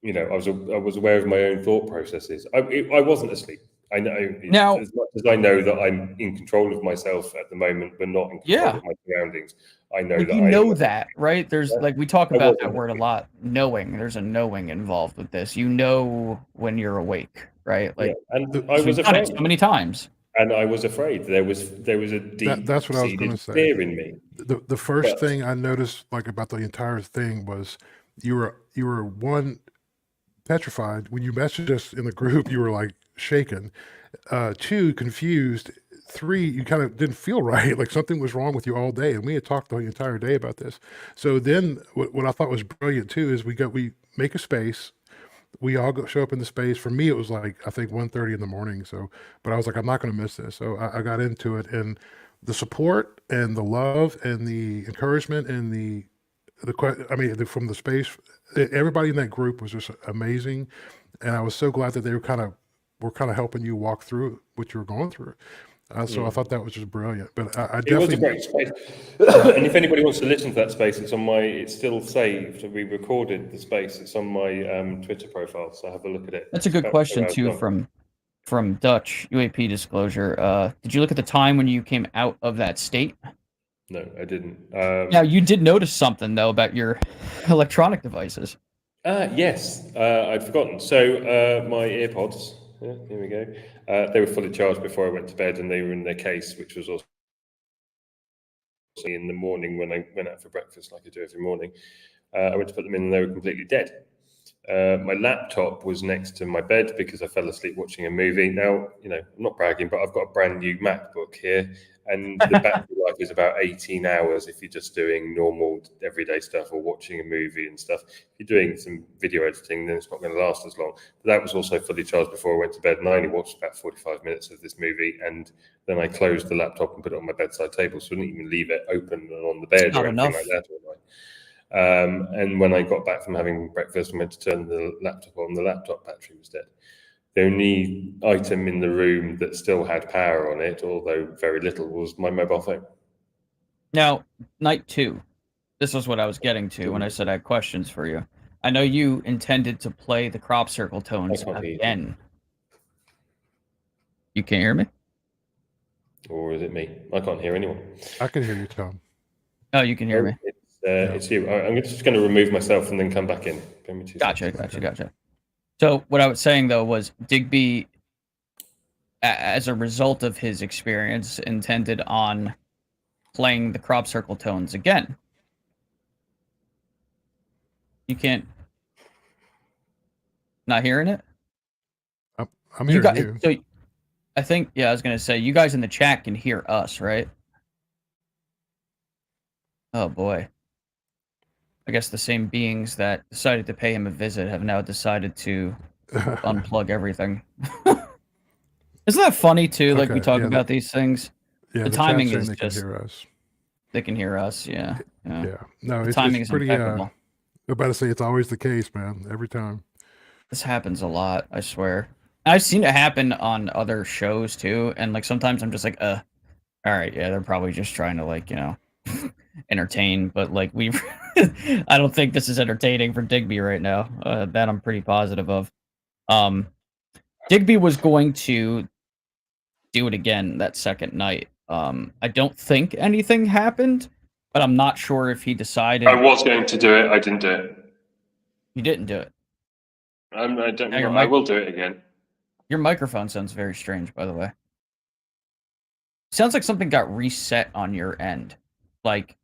I was aware of my own thought processes. I wasn't asleep. I know now, as much as I know that I'm in control of myself at the moment, but not in control of my surroundings. I know that that, right? There's like we talk about that word a lot. Knowing. There's a knowing involved with this. You know when you're awake, right? Like, and I was afraid so many times. And I was afraid. There was a deep that's what I was going to say. fear in me. The first thing I noticed, like about the entire thing, was you were one, petrified. When you messaged us in the group, you were like shaken. 2, confused. 3, you kind of didn't feel right, like something was wrong with you all day, and we had talked the entire day about this. So then what I thought was brilliant too is we make a space, we all show up in the space. For me it was like I think 1:30 in the morning, but I was like, I'm not going to miss this. So I got into it, and the support and the love and the encouragement and from the space, everybody in that group was just amazing, and I was so glad that they were kind of helping you walk through what you were going through. So I thought that was just brilliant. But I definitely... It was a great space. And if anybody wants to listen to that space, it's still saved. We recorded the space. It's on my Twitter profile, so have a look at it. That's a good question too from Dutch UAP disclosure. Did you look at the time when you came out of that state? No, I didn't. Now you did notice something though about your electronic devices. Yes, I'd forgotten. So my AirPods. Yeah, here we go. They were fully charged before I went to bed, and they were in their case, which was also in the morning when I went out for breakfast, like I do every morning. I went to put them in, and they were completely dead. My laptop was next to my bed because I fell asleep watching a movie. Now, I'm not bragging, but I've got a brand new MacBook here, and the battery life is about 18 hours if you're just doing normal everyday stuff or watching a movie and stuff. If you're doing some video editing, then it's not going to last as long. But that was also fully charged before I went to bed, and I only watched about 45 minutes of this movie, and then I closed the laptop and put it on my bedside table, so I didn't even leave it open on the bed or anything like that. And when I got back from having breakfast and went to turn the laptop on, the laptop battery was dead. The only item in the room that still had power on it, although very little, was my mobile phone. Now, night 2, this is what I was getting to when I said I had questions for you. I know you intended to play the crop circle tones again. You can't hear me? Or is it me? I can't hear anyone. I can hear you, Tom. Oh, you can hear me. It's you. I'm just going to remove myself and then come back in. Gotcha. So what I was saying, though, was Digby, as a result of his experience, intended on playing the crop circle tones again. You can't... Not hearing it? I'm hearing you. So I think, I was going to say, you guys in the chat can hear us, right? Oh, boy. I guess the same beings that decided to pay him a visit have now decided to unplug everything. Isn't that funny too? Like we talk about these things. Yeah, the timing is they just. Can hear us. They can hear us. Yeah. No, the timing is pretty. impeccable. I'm about to say it's always the case, man. Every time. This happens a lot. I swear. I've seen it happen on other shows too, and like sometimes I'm just like, all right, yeah, they're probably just trying to entertain, but like I don't think this is entertaining for Digby right now. That I'm pretty positive of. Digby was going to do it again that second night. I don't think anything happened, but I'm not sure if he decided. I was going to do it. I didn't do it. You didn't do it. I don't know. I will do it again. Your microphone sounds very strange, by the way. Sounds like something got reset on your end. Like,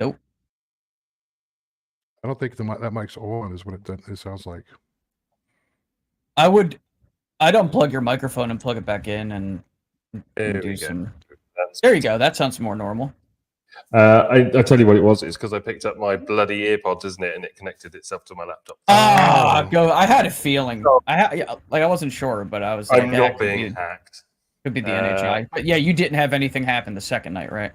nope. I don't think that mic's on is what it sounds like. I'd unplug your microphone and plug it back in and do some. There you go. That sounds more normal. I tell you what it was. It's because I picked up my bloody earpods, isn't it? And it connected itself to my laptop. I had a feeling. I wasn't sure, but I was. I'm not being hacked. Could be the NHI. But yeah, you didn't have anything happen the second night, right?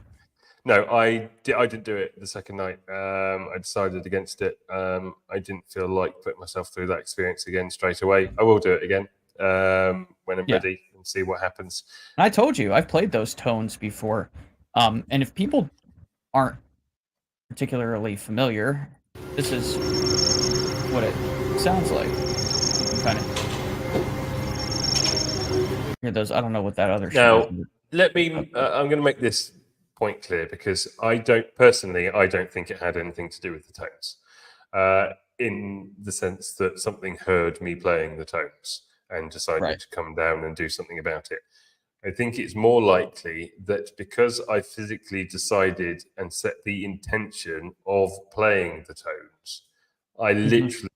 No, I didn't do it the second night. I decided against it. I didn't feel like putting myself through that experience again straight away. I will do it again when I'm ready and see what happens. And I told you, I've played those tones before. And if people aren't particularly familiar, this is what it sounds like. Kind of hear those. I don't know what that other shit Now, is. let me. I'm going to make this point clear because I don't think it had anything to do with the tones, in the sense that something heard me playing the tones and decided to come down and do something about it. I think it's more likely that because I physically decided and set the intention of playing the tones, I literally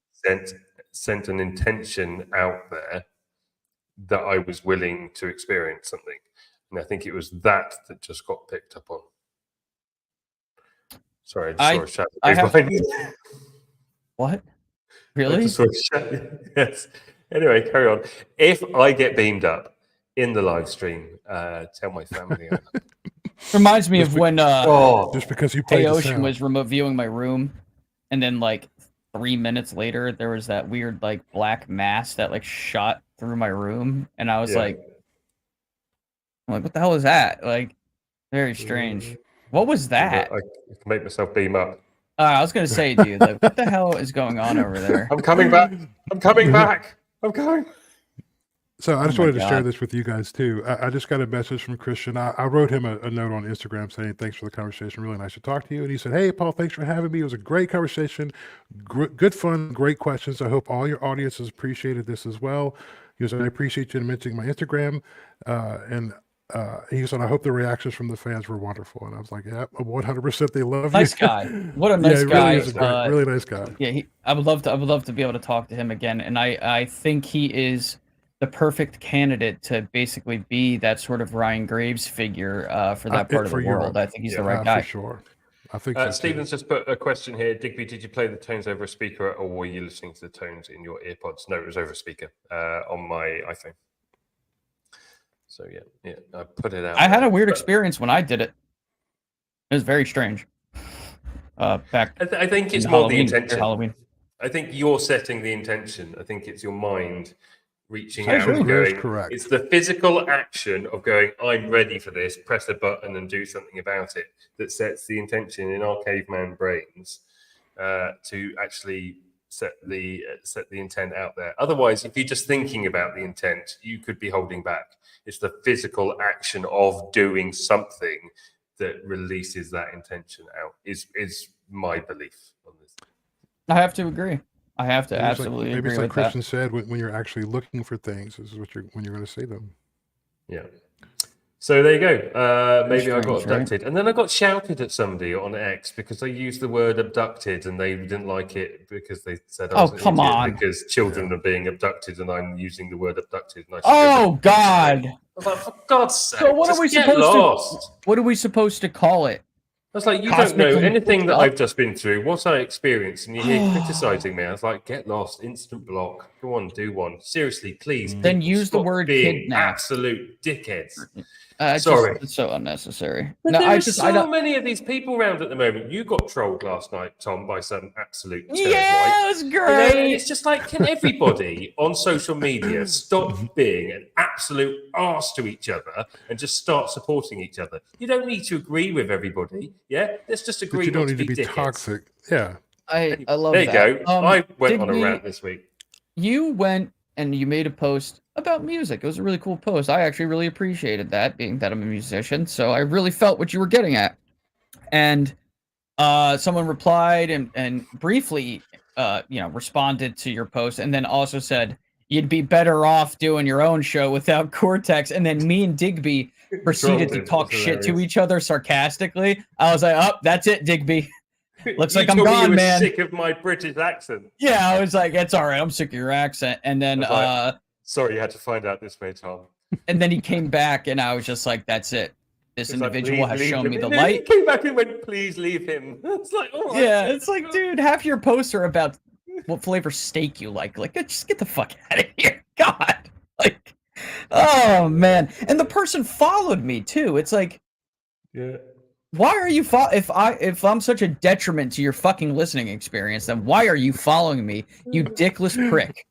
sent an intention out there that I was willing to experience something. And I think it was that just got picked up on. Sorry, I just saw a shadow behind me. What? Really? I just saw a shadow. Yes. Anyway, carry on. If I get beamed up in the live stream, tell my family. Reminds me of when just because you played Ocean was remote viewing my room, and then like 3 minutes later there was that weird like black mass that like shot through my room, and I was like, what the hell was that? Like, very strange. What was that? I can make myself beam up. I was gonna say, dude, like, what the hell is going on over there? I'm coming back. I'm coming back. I'm coming. So I just wanted to share this with you guys too. I just got a message from Christian. I wrote him a note on Instagram saying, thanks for the conversation. Really nice to talk to you. And he said, hey, Paul, thanks for having me. It was a great conversation. Good fun, great questions. I hope all your audiences appreciated this as well. He said, I appreciate you mentioning my Instagram. He said, I hope the reactions from the fans were wonderful. And I was like, yeah, 100% they love you. Nice guy. What a nice guy. Really is a really nice guy. Yeah, I would love to be able to talk to him again. And I think he is the perfect candidate to basically be that sort of Ryan Graves figure for that part of the world. I think he's the right guy. For sure. I think Stephen's just put a question here. Digby, did you play the tones over a speaker or were you listening to the tones in your earpods? No, it was over a speaker on my iPhone. So yeah, I put it out. I had a weird experience when I did it. It was very strange. I think it's more the intention. Halloween. I think you're setting the intention. I think it's your mind reaching out and going. Correct. It's the physical action of going, I'm ready for this, press a button and do something about it, that sets the intention in our caveman brains to actually set the intent out there. Otherwise, if you're just thinking about the intent, you could be holding back. It's the physical action of doing something that releases that intention out, is my belief on this. I have to agree. I have to absolutely agree with that. Maybe it's like Christian said, when you're actually looking for things, this is when you're going to say them. Yeah. So there you go. Maybe I got abducted. And then I got shouted at somebody on X because I used the word abducted and they didn't like it because they said I was an idiot because children are being abducted and I'm using the word abducted. And God. I was like, for God's sake, so what are we supposed to call it? I was like, you don't know anything that I've just been through, what I experienced, and you're here criticizing me. I was like, get lost, instant block. Go on, do one. Seriously, please. Then use the word kidnap. Absolute dickheads. Sorry. It's so unnecessary. But there are so many of these people around at the moment. You got trolled last night, Tom, by some absolute turd it was great. You know, and it's just like, can everybody on social media stop being an absolute arse to each other and just start supporting each other? You don't need to agree with everybody. Yeah, let's just agree. But you don't need to be toxic. Yeah, I love that. There you go. I went on a rant this week. You went and you made a post about music. It was a really cool post. I actually really appreciated that, being that I'm a musician. So I really felt what you were getting at. And someone replied and briefly, responded to your post, and then also said you'd be better off doing your own show without Cortex. And then me and Digby proceeded to talk shit to each other sarcastically. I was like, oh, that's it, Digby. Looks like I'm gone, man. Sick of my British accent. Yeah, I was like, it's all right. I'm sick of your accent. And then, sorry, you had to find out this way, Tom. And then he came back, and I was just like, that's it. This individual has shown me the light. light. He came back and went, please leave him. It's like, oh, yeah, it's like, dude, half your posts are about what flavor steak you like. Like, just get the fuck out of here. God. Like, oh, man. And the person followed me, too. It's like, yeah. Why are you if I'm such a detriment to your fucking listening experience, then why are you following me, you dickless prick?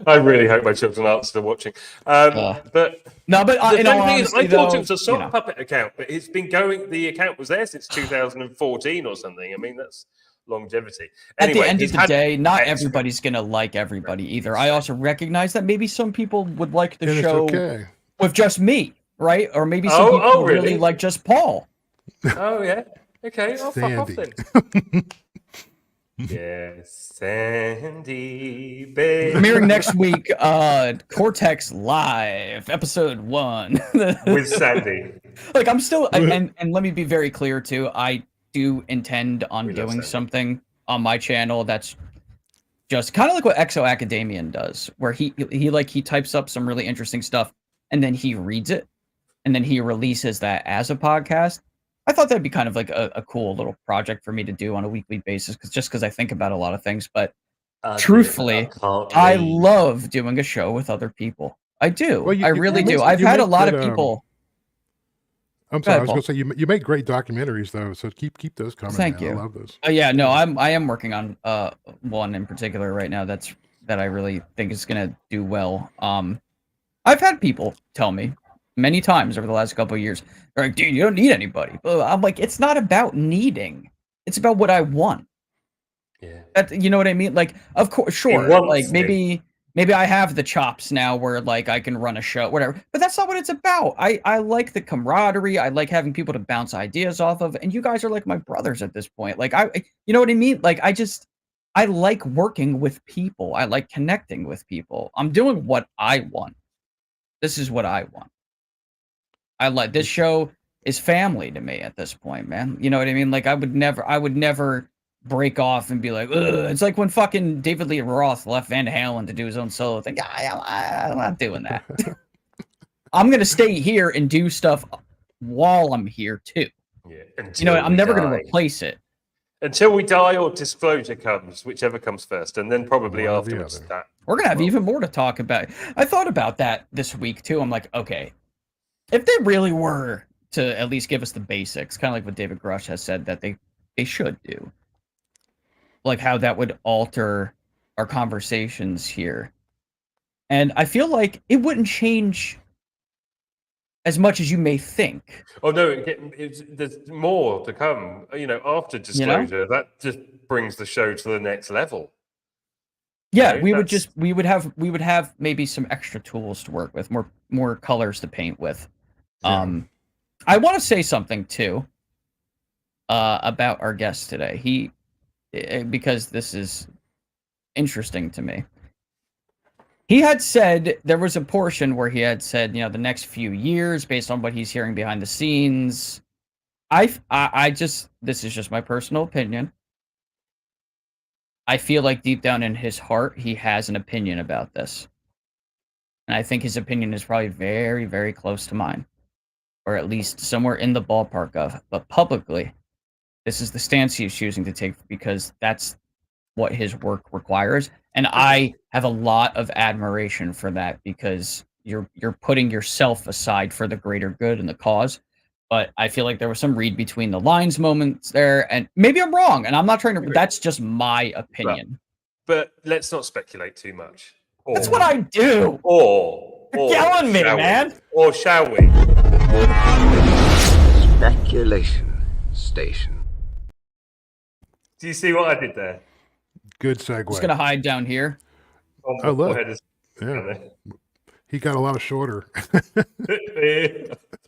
I really hope my children aren't still watching. But the thing is, I thought it was a sock puppet account, but it's been going. The account was there since 2014 or something. I mean, that's longevity. At the Anyway, end he's of the had day, not excellent- everybody's going to like everybody either. I also recognize that maybe some people would like the And it's show okay. with just me, right? Or maybe some Oh, people really? really like just Paul. Oh yeah. Okay. Oh, fuck off Sandy. then. Yes, Sandy, baby. Premiering next week, Cortex Live, episode 1. With Sandy. Like, I'm still, and let me be very clear too, I do intend on We love doing Sandy. something on my channel that's just kind of like what Exo Academian does, where he types up some really interesting stuff and then he reads it and then he releases that as a podcast. I thought that'd be kind of like a cool little project for me to do on a weekly basis, because I think about a lot of things. But truthfully, I love doing a show with other people. I do. Well, I really do. I've you had a make lot good, of people. I'm Go sorry, ahead, I was Paul. going to say you make great documentaries though, so keep those coming. Thank man. you. I love those. Yeah, no, I am working on one in particular right now that I really think is gonna do well. I've had people tell me many times over the last couple of years, they're like, dude, you don't need anybody. I'm like, it's not about needing. It's about what I want. Yeah. You know what I mean? Like, of course, sure. wants Like to. maybe I have the chops now where like I can run a show, whatever. But that's not what it's about. I like the camaraderie. I like having people to bounce ideas off of. And you guys are like my brothers at this point. Like you know what I mean? Like I like working with people. I like connecting with people. I'm doing what I want. This is what I want. I like this show is family to me at this point, man. You know what I mean? Like I would never break off and be like, ugh. It's like when fucking David Lee Roth left Van Halen to do his own solo thing. I'm not doing that. I'm gonna stay here and do stuff while I'm here too. Yeah. You know, I'm never gonna replace it. Until we die or disclosure comes, whichever comes first, and then probably One or the afterwards other. that. We're gonna have even more to talk about. I thought about that this week too. I'm like, okay, if they really were to at least give us the basics, kind of like what David Grush has said that they should do, like how that would alter our conversations here. And I feel like it wouldn't change as much as you may think. Oh no, there's more to come. You know, after disclosure, that just brings the show to the next level. Yeah, You know, we would have maybe some extra tools to work with, more colors to paint with. Yeah. I want to say something too about our guest today. Because this is interesting to me. He had said there was a portion where he had said, you know, the next few years, based on what he's hearing behind the scenes. This is just my personal opinion. I feel like deep down in his heart, he has an opinion about this. And I think his opinion is probably very, very close to mine. Or at least somewhere in the ballpark of. But publicly, this is the stance he's choosing to take because that's what his work requires. And I have a lot of admiration for that because you're putting yourself aside for the greater good and the cause. But I feel like there was some read between the lines moments there, and maybe I'm wrong, and I'm not trying to. That's just my opinion. But let's not speculate too much. That's what I do. You're killing me, man. Or shall we? Speculation Station. Do you see what I did there? Good segue. Just gonna hide down here. Oh, look. Forehead is down Yeah. there. He got a lot of shorter.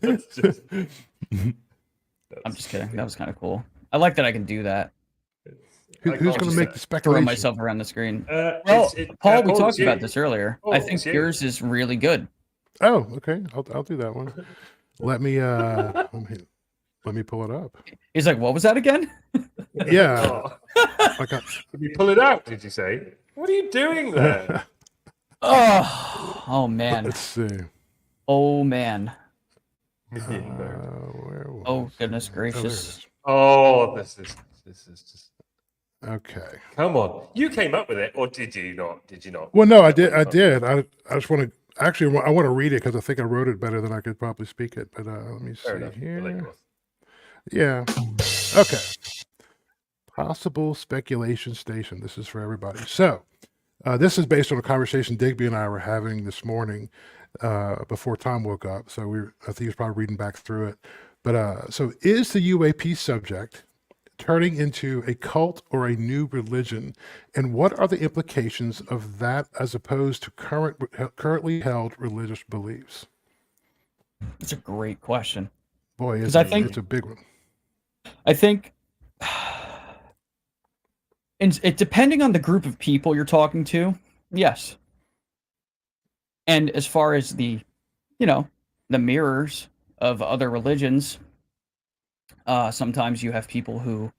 That's just- I'm just kidding. That was kind of cool. I like that I can do that. Who's going to make the Throw speculation? myself around the screen. Paul, Paul, we talked about this earlier. Oh, I think it's you. yours is really good. Oh, okay. I'll do that one. Let me pull it up. He's like, what was that again? Yeah. Oh. Did you pull it out? Did you say? What are you doing there? Oh man. Let's see. Oh man. Where was Oh goodness it? Oh, there it gracious. is. Oh, this is just. Okay. Come on, you came up with it, or did you not? Did you not? Well, no, I did. I just want to actually. I want to read it because I think I wrote it better than I could probably speak it. But let me see Fair enough. here. Yeah. Okay. Possible speculation station. This is for everybody. So, this is based on a conversation Digby and I were having this morning before Tom woke up. So I think he was probably reading back through it. But so is the UAP subject turning into a cult or a new religion? And what are the implications of that as opposed to currently held religious beliefs? It's a great question. Boy, it's a big one. I think, and it depending on the group of people you're talking to, yes. And as far as the mirrors of other religions, sometimes you have people who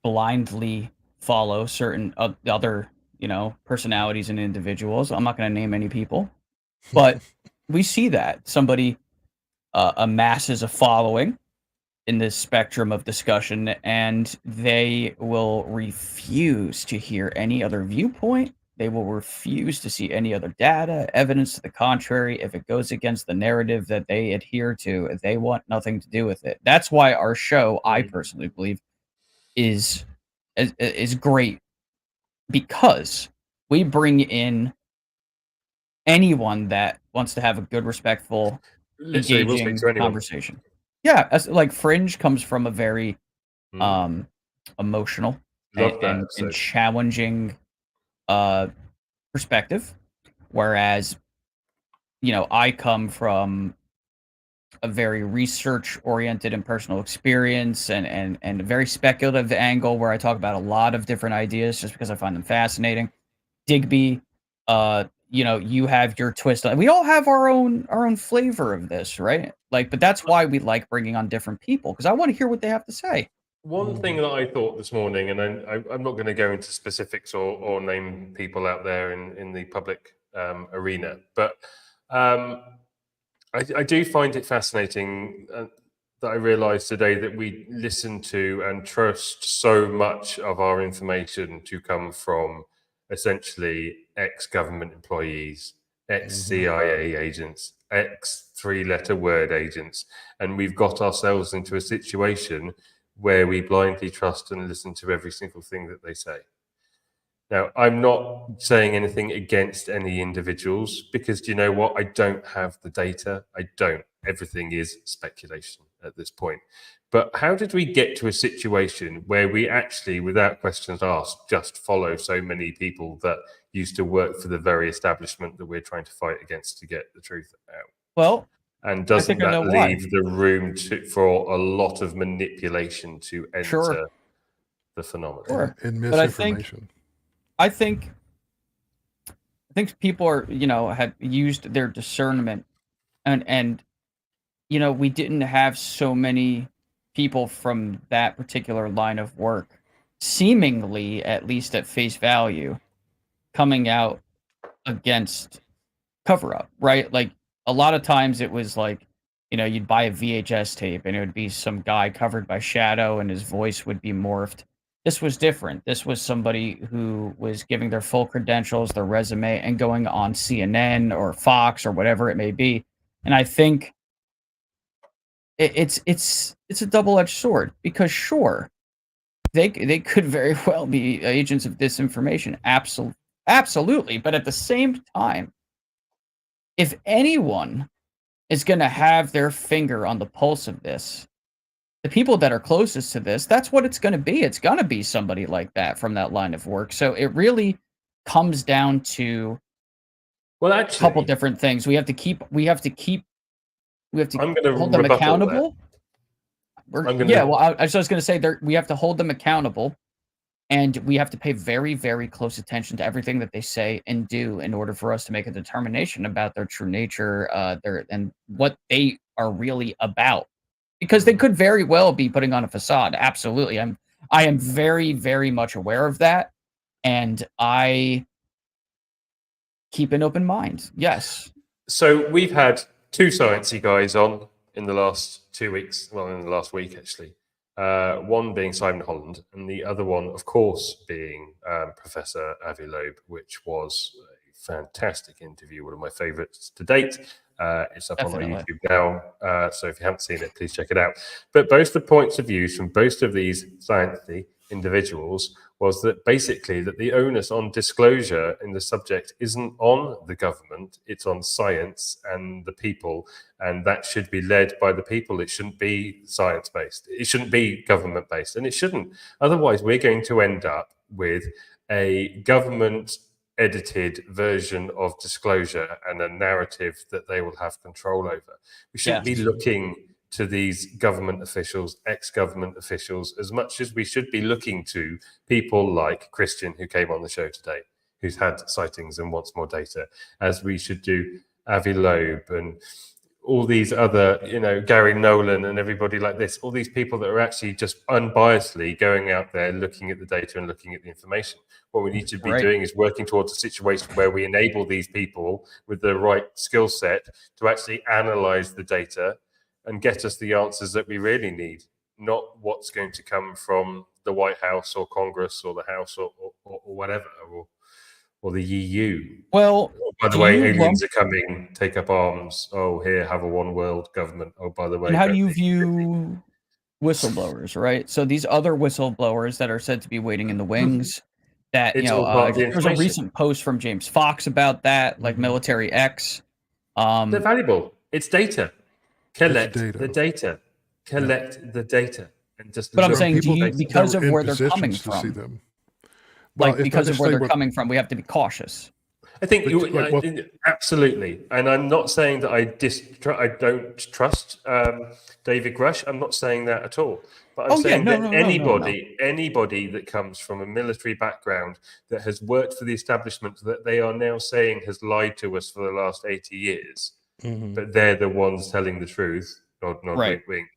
blindly follow certain other, personalities and individuals. I'm not going to name any people, but we see that somebody amasses a following in this spectrum of discussion, and they will refuse to hear any other viewpoint. They will refuse to see any other data, evidence to the contrary. If it goes against the narrative that they adhere to, they want nothing to do with it. That's why our show, I personally believe, is great, because we bring in anyone that wants to have a good, respectful, engaging conversation. Yeah, like Fringe comes from a very emotional and challenging perspective, whereas I come from a very research-oriented and personal experience and a very speculative angle where I talk about a lot of different ideas just because I find them fascinating. Digby, you have your twist. We all have our own flavor of this, right? But that's why we like bringing on different people, because I want to hear what they have to say. One thing that I thought this morning, and I'm not going to go into specifics or name people out there in the public arena, but I do find it fascinating that I realized today that we listen to and trust so much of our information to come from essentially ex-government employees, ex-CIA agents, ex-three-letter word agents, and we've got ourselves into a situation where we blindly trust and listen to every single thing that they say. Now, I'm not saying anything against any individuals, because do you know what? I don't have the data. I don't. Everything is speculation at this point. But how did we get to a situation where we actually, without questions asked, just follow so many people that used to work for the very establishment that we're trying to fight against to get the truth out? Well, and doesn't that leave the room for a lot lot of manipulation to enter the phenomenon? Sure. And misinformation. I think people are, have used their discernment, and we didn't have so many people from that particular line of work, seemingly, at least at face value, coming out against cover-up, right? Like, a lot of times it was like, you'd buy a VHS tape and it would be some guy covered by shadow and his voice would be morphed. This was different. This was somebody who was giving their full credentials, their resume, and going on CNN or Fox or whatever it may be. And I think it's a double-edged sword, because sure, they could very well be agents of disinformation. Absolutely. But at the same time, if anyone is going to have their finger on the pulse of this, the people that are closest to this, that's what it's going to be. It's going to be somebody like that from that line of work. So it really comes down to a couple different things. We have to hold them accountable. I was just going to say we have to hold them accountable, and we have to pay very, very close attention to everything that they say and do in order for us to make a determination about their true nature, and what they are really about. Because they could very well be putting on a facade. Absolutely. I am very, very much aware of that. And I keep an open mind. Yes. So we've had two sciencey guys on in the last 2 weeks. Well, in the last week, actually. One being Simon Holland, and the other one, of course, being Professor Avi Loeb, which was a fantastic interview, one of my favorites to date. It's up on my YouTube now, so if you haven't seen it, please check it out. But both the points of views from both of these sciencey individuals was that basically that the onus on disclosure in the subject isn't on the government, it's on science and the people, and that should be led by the people. It shouldn't be science-based. It shouldn't be government-based, and it shouldn't. Otherwise, we're going to end up with a government-edited version of disclosure and a narrative that they will have control over. We shouldn't be looking to these government officials, ex-government officials, as much as we should be looking to people like Christian, who came on the show today, who's had sightings and wants more data, as we should do Avi Loeb and all these other, Gary Nolan and everybody like this, all these people that are actually just unbiasedly going out there, looking at the data and looking at the information. What we need to be doing is working towards a situation where we enable these people with the right skill set to actually analyze the data and get us the answers that we really need, not what's going to come from the White House or Congress or the House or whatever, or the EU. Well, oh, by the way, aliens are coming, take up arms. Oh, here, have a one world government. Oh, by the way. And how do you view whistleblowers, right? So these other whistleblowers that are said to be waiting in the wings, that, there's a recent post from James Fox about that, like Military X. They're valuable. It's data. Collect the data. Collect the data. And just. But I'm saying, because of where they're coming from, well, because of where they're coming from, we have to be cautious. I think absolutely, and I'm not saying that I don't trust David Grush. I'm not saying that at all. But I'm saying that anybody that comes from a military background that has worked for the establishment that they are now saying has lied to us for the last 80 years, but they're the ones telling the truth. Nod, wink, wink.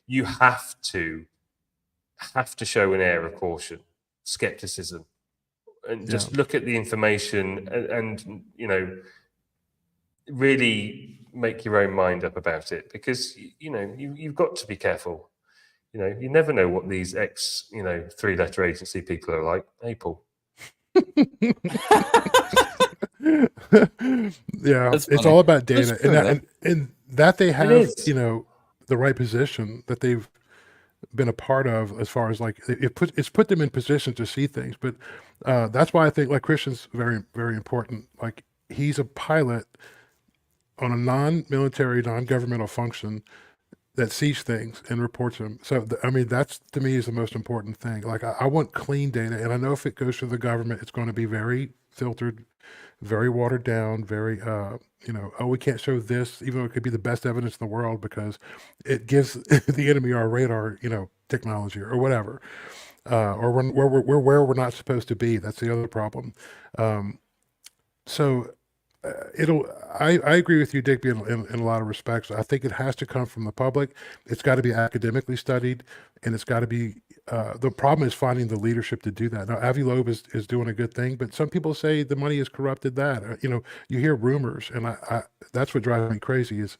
You have to show an air of caution, skepticism. And just look at the information and really make your own mind up about it, because you've got to be careful. You never know what these three-letter agency people are like. Hey, Paul. It's all about data, and that they have the right position that they've been a part of, as far as it's put them in position to see things. But that's why I think Christian's very, very important. Like, he's a pilot on a non-military, non-governmental function that sees things and reports them. So that's, to me, is the most important thing. Like, I want clean data, and I know if it goes to the government, it's going to be very filtered, very watered down, very we can't show this, even though it could be the best evidence in the world, because it gives the enemy our radar technology or whatever, or we're where we're not supposed to be. That's the other problem. I agree with you, Digby, in a lot of respects. I think it has to come from the public. It's got to be academically studied, and it's got to be. The problem is finding the leadership to do that. Now, Avi Loeb is doing a good thing, but some people say the money has corrupted that. You hear rumors, and I that's what drives me crazy is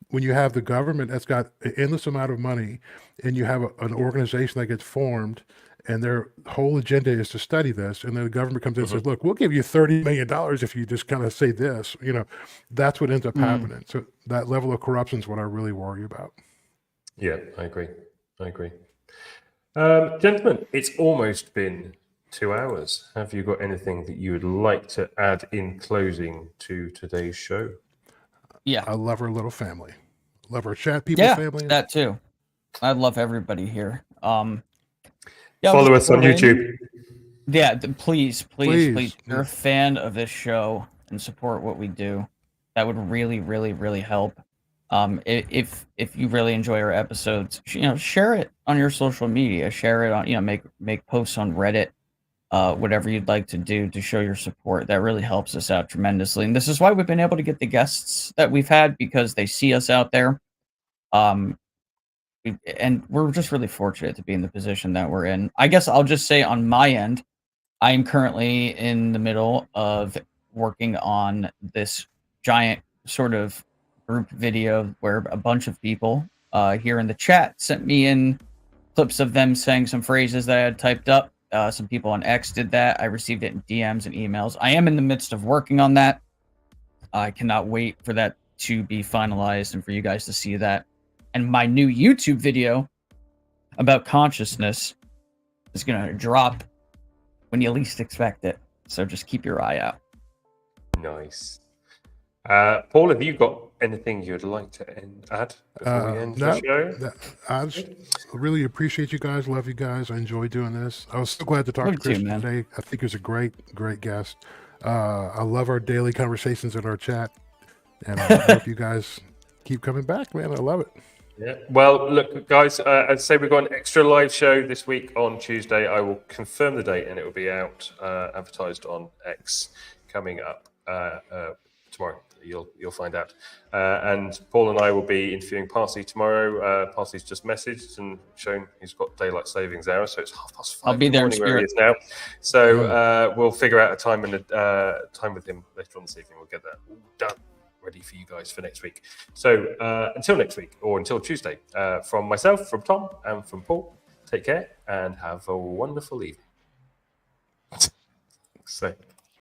when you have the government that's got an endless amount of money, and you have an organization that gets formed, and their whole agenda is to study this, and then the government comes in and says, look, we'll give you $30 million if you just kind of say this. That's what ends up happening. So that level of corruption is what I really worry about. Yeah, I agree. Gentlemen, it's almost been 2 hours. Have you got anything that you would like to add in closing to today's show? Yeah. I love our little family. Love our chat people family. That too. I love everybody here. Follow us on YouTube. Yeah, please. If you're a fan of this show and support what we do, that would really, really, really help. If you really enjoy our episodes, share it on your social media, share it on, make posts on Reddit, whatever you'd like to do to show your support. That really helps us out tremendously. And this is why we've been able to get the guests that we've had, because they see us out there. And we're just really fortunate to be in the position that we're in. I guess I'll just say on my end, I am currently in the middle of working on this giant sort of group video where a bunch of people here in the chat sent me in clips of them saying some phrases that I had typed up. Some people on X did that. I received it in DMs and emails. I am in the midst of working on that. I cannot wait for that to be finalized and for you guys to see that. And my new YouTube video about consciousness is going to drop when you least expect it. So just keep your eye out. Nice. Paul, have you got anything you'd like to add before we end the show? I just really appreciate you guys. Love you guys. I enjoy doing this. I was so glad to talk to Christian today. I think he was a great guest. I love our daily conversations in our chat, and I hope you guys keep coming back, man. I love it. Yeah. Well, look, guys, I'd say we've got an extra live show this week on Tuesday. I will confirm the date, and it will be out, advertised on X, coming up tomorrow. You'll find out. And Paul and I will be interviewing Parsi tomorrow. Parsi's just messaged and shown he's got daylight savings hour, so it's 5:30. I'll be there in spirit. Where he is now. So we'll figure out a time and time with him later on this evening. We'll get that all done, ready for you guys for next week. So until next week, or until Tuesday, from myself, from Tom, and from Paul, take care and have a wonderful evening. So.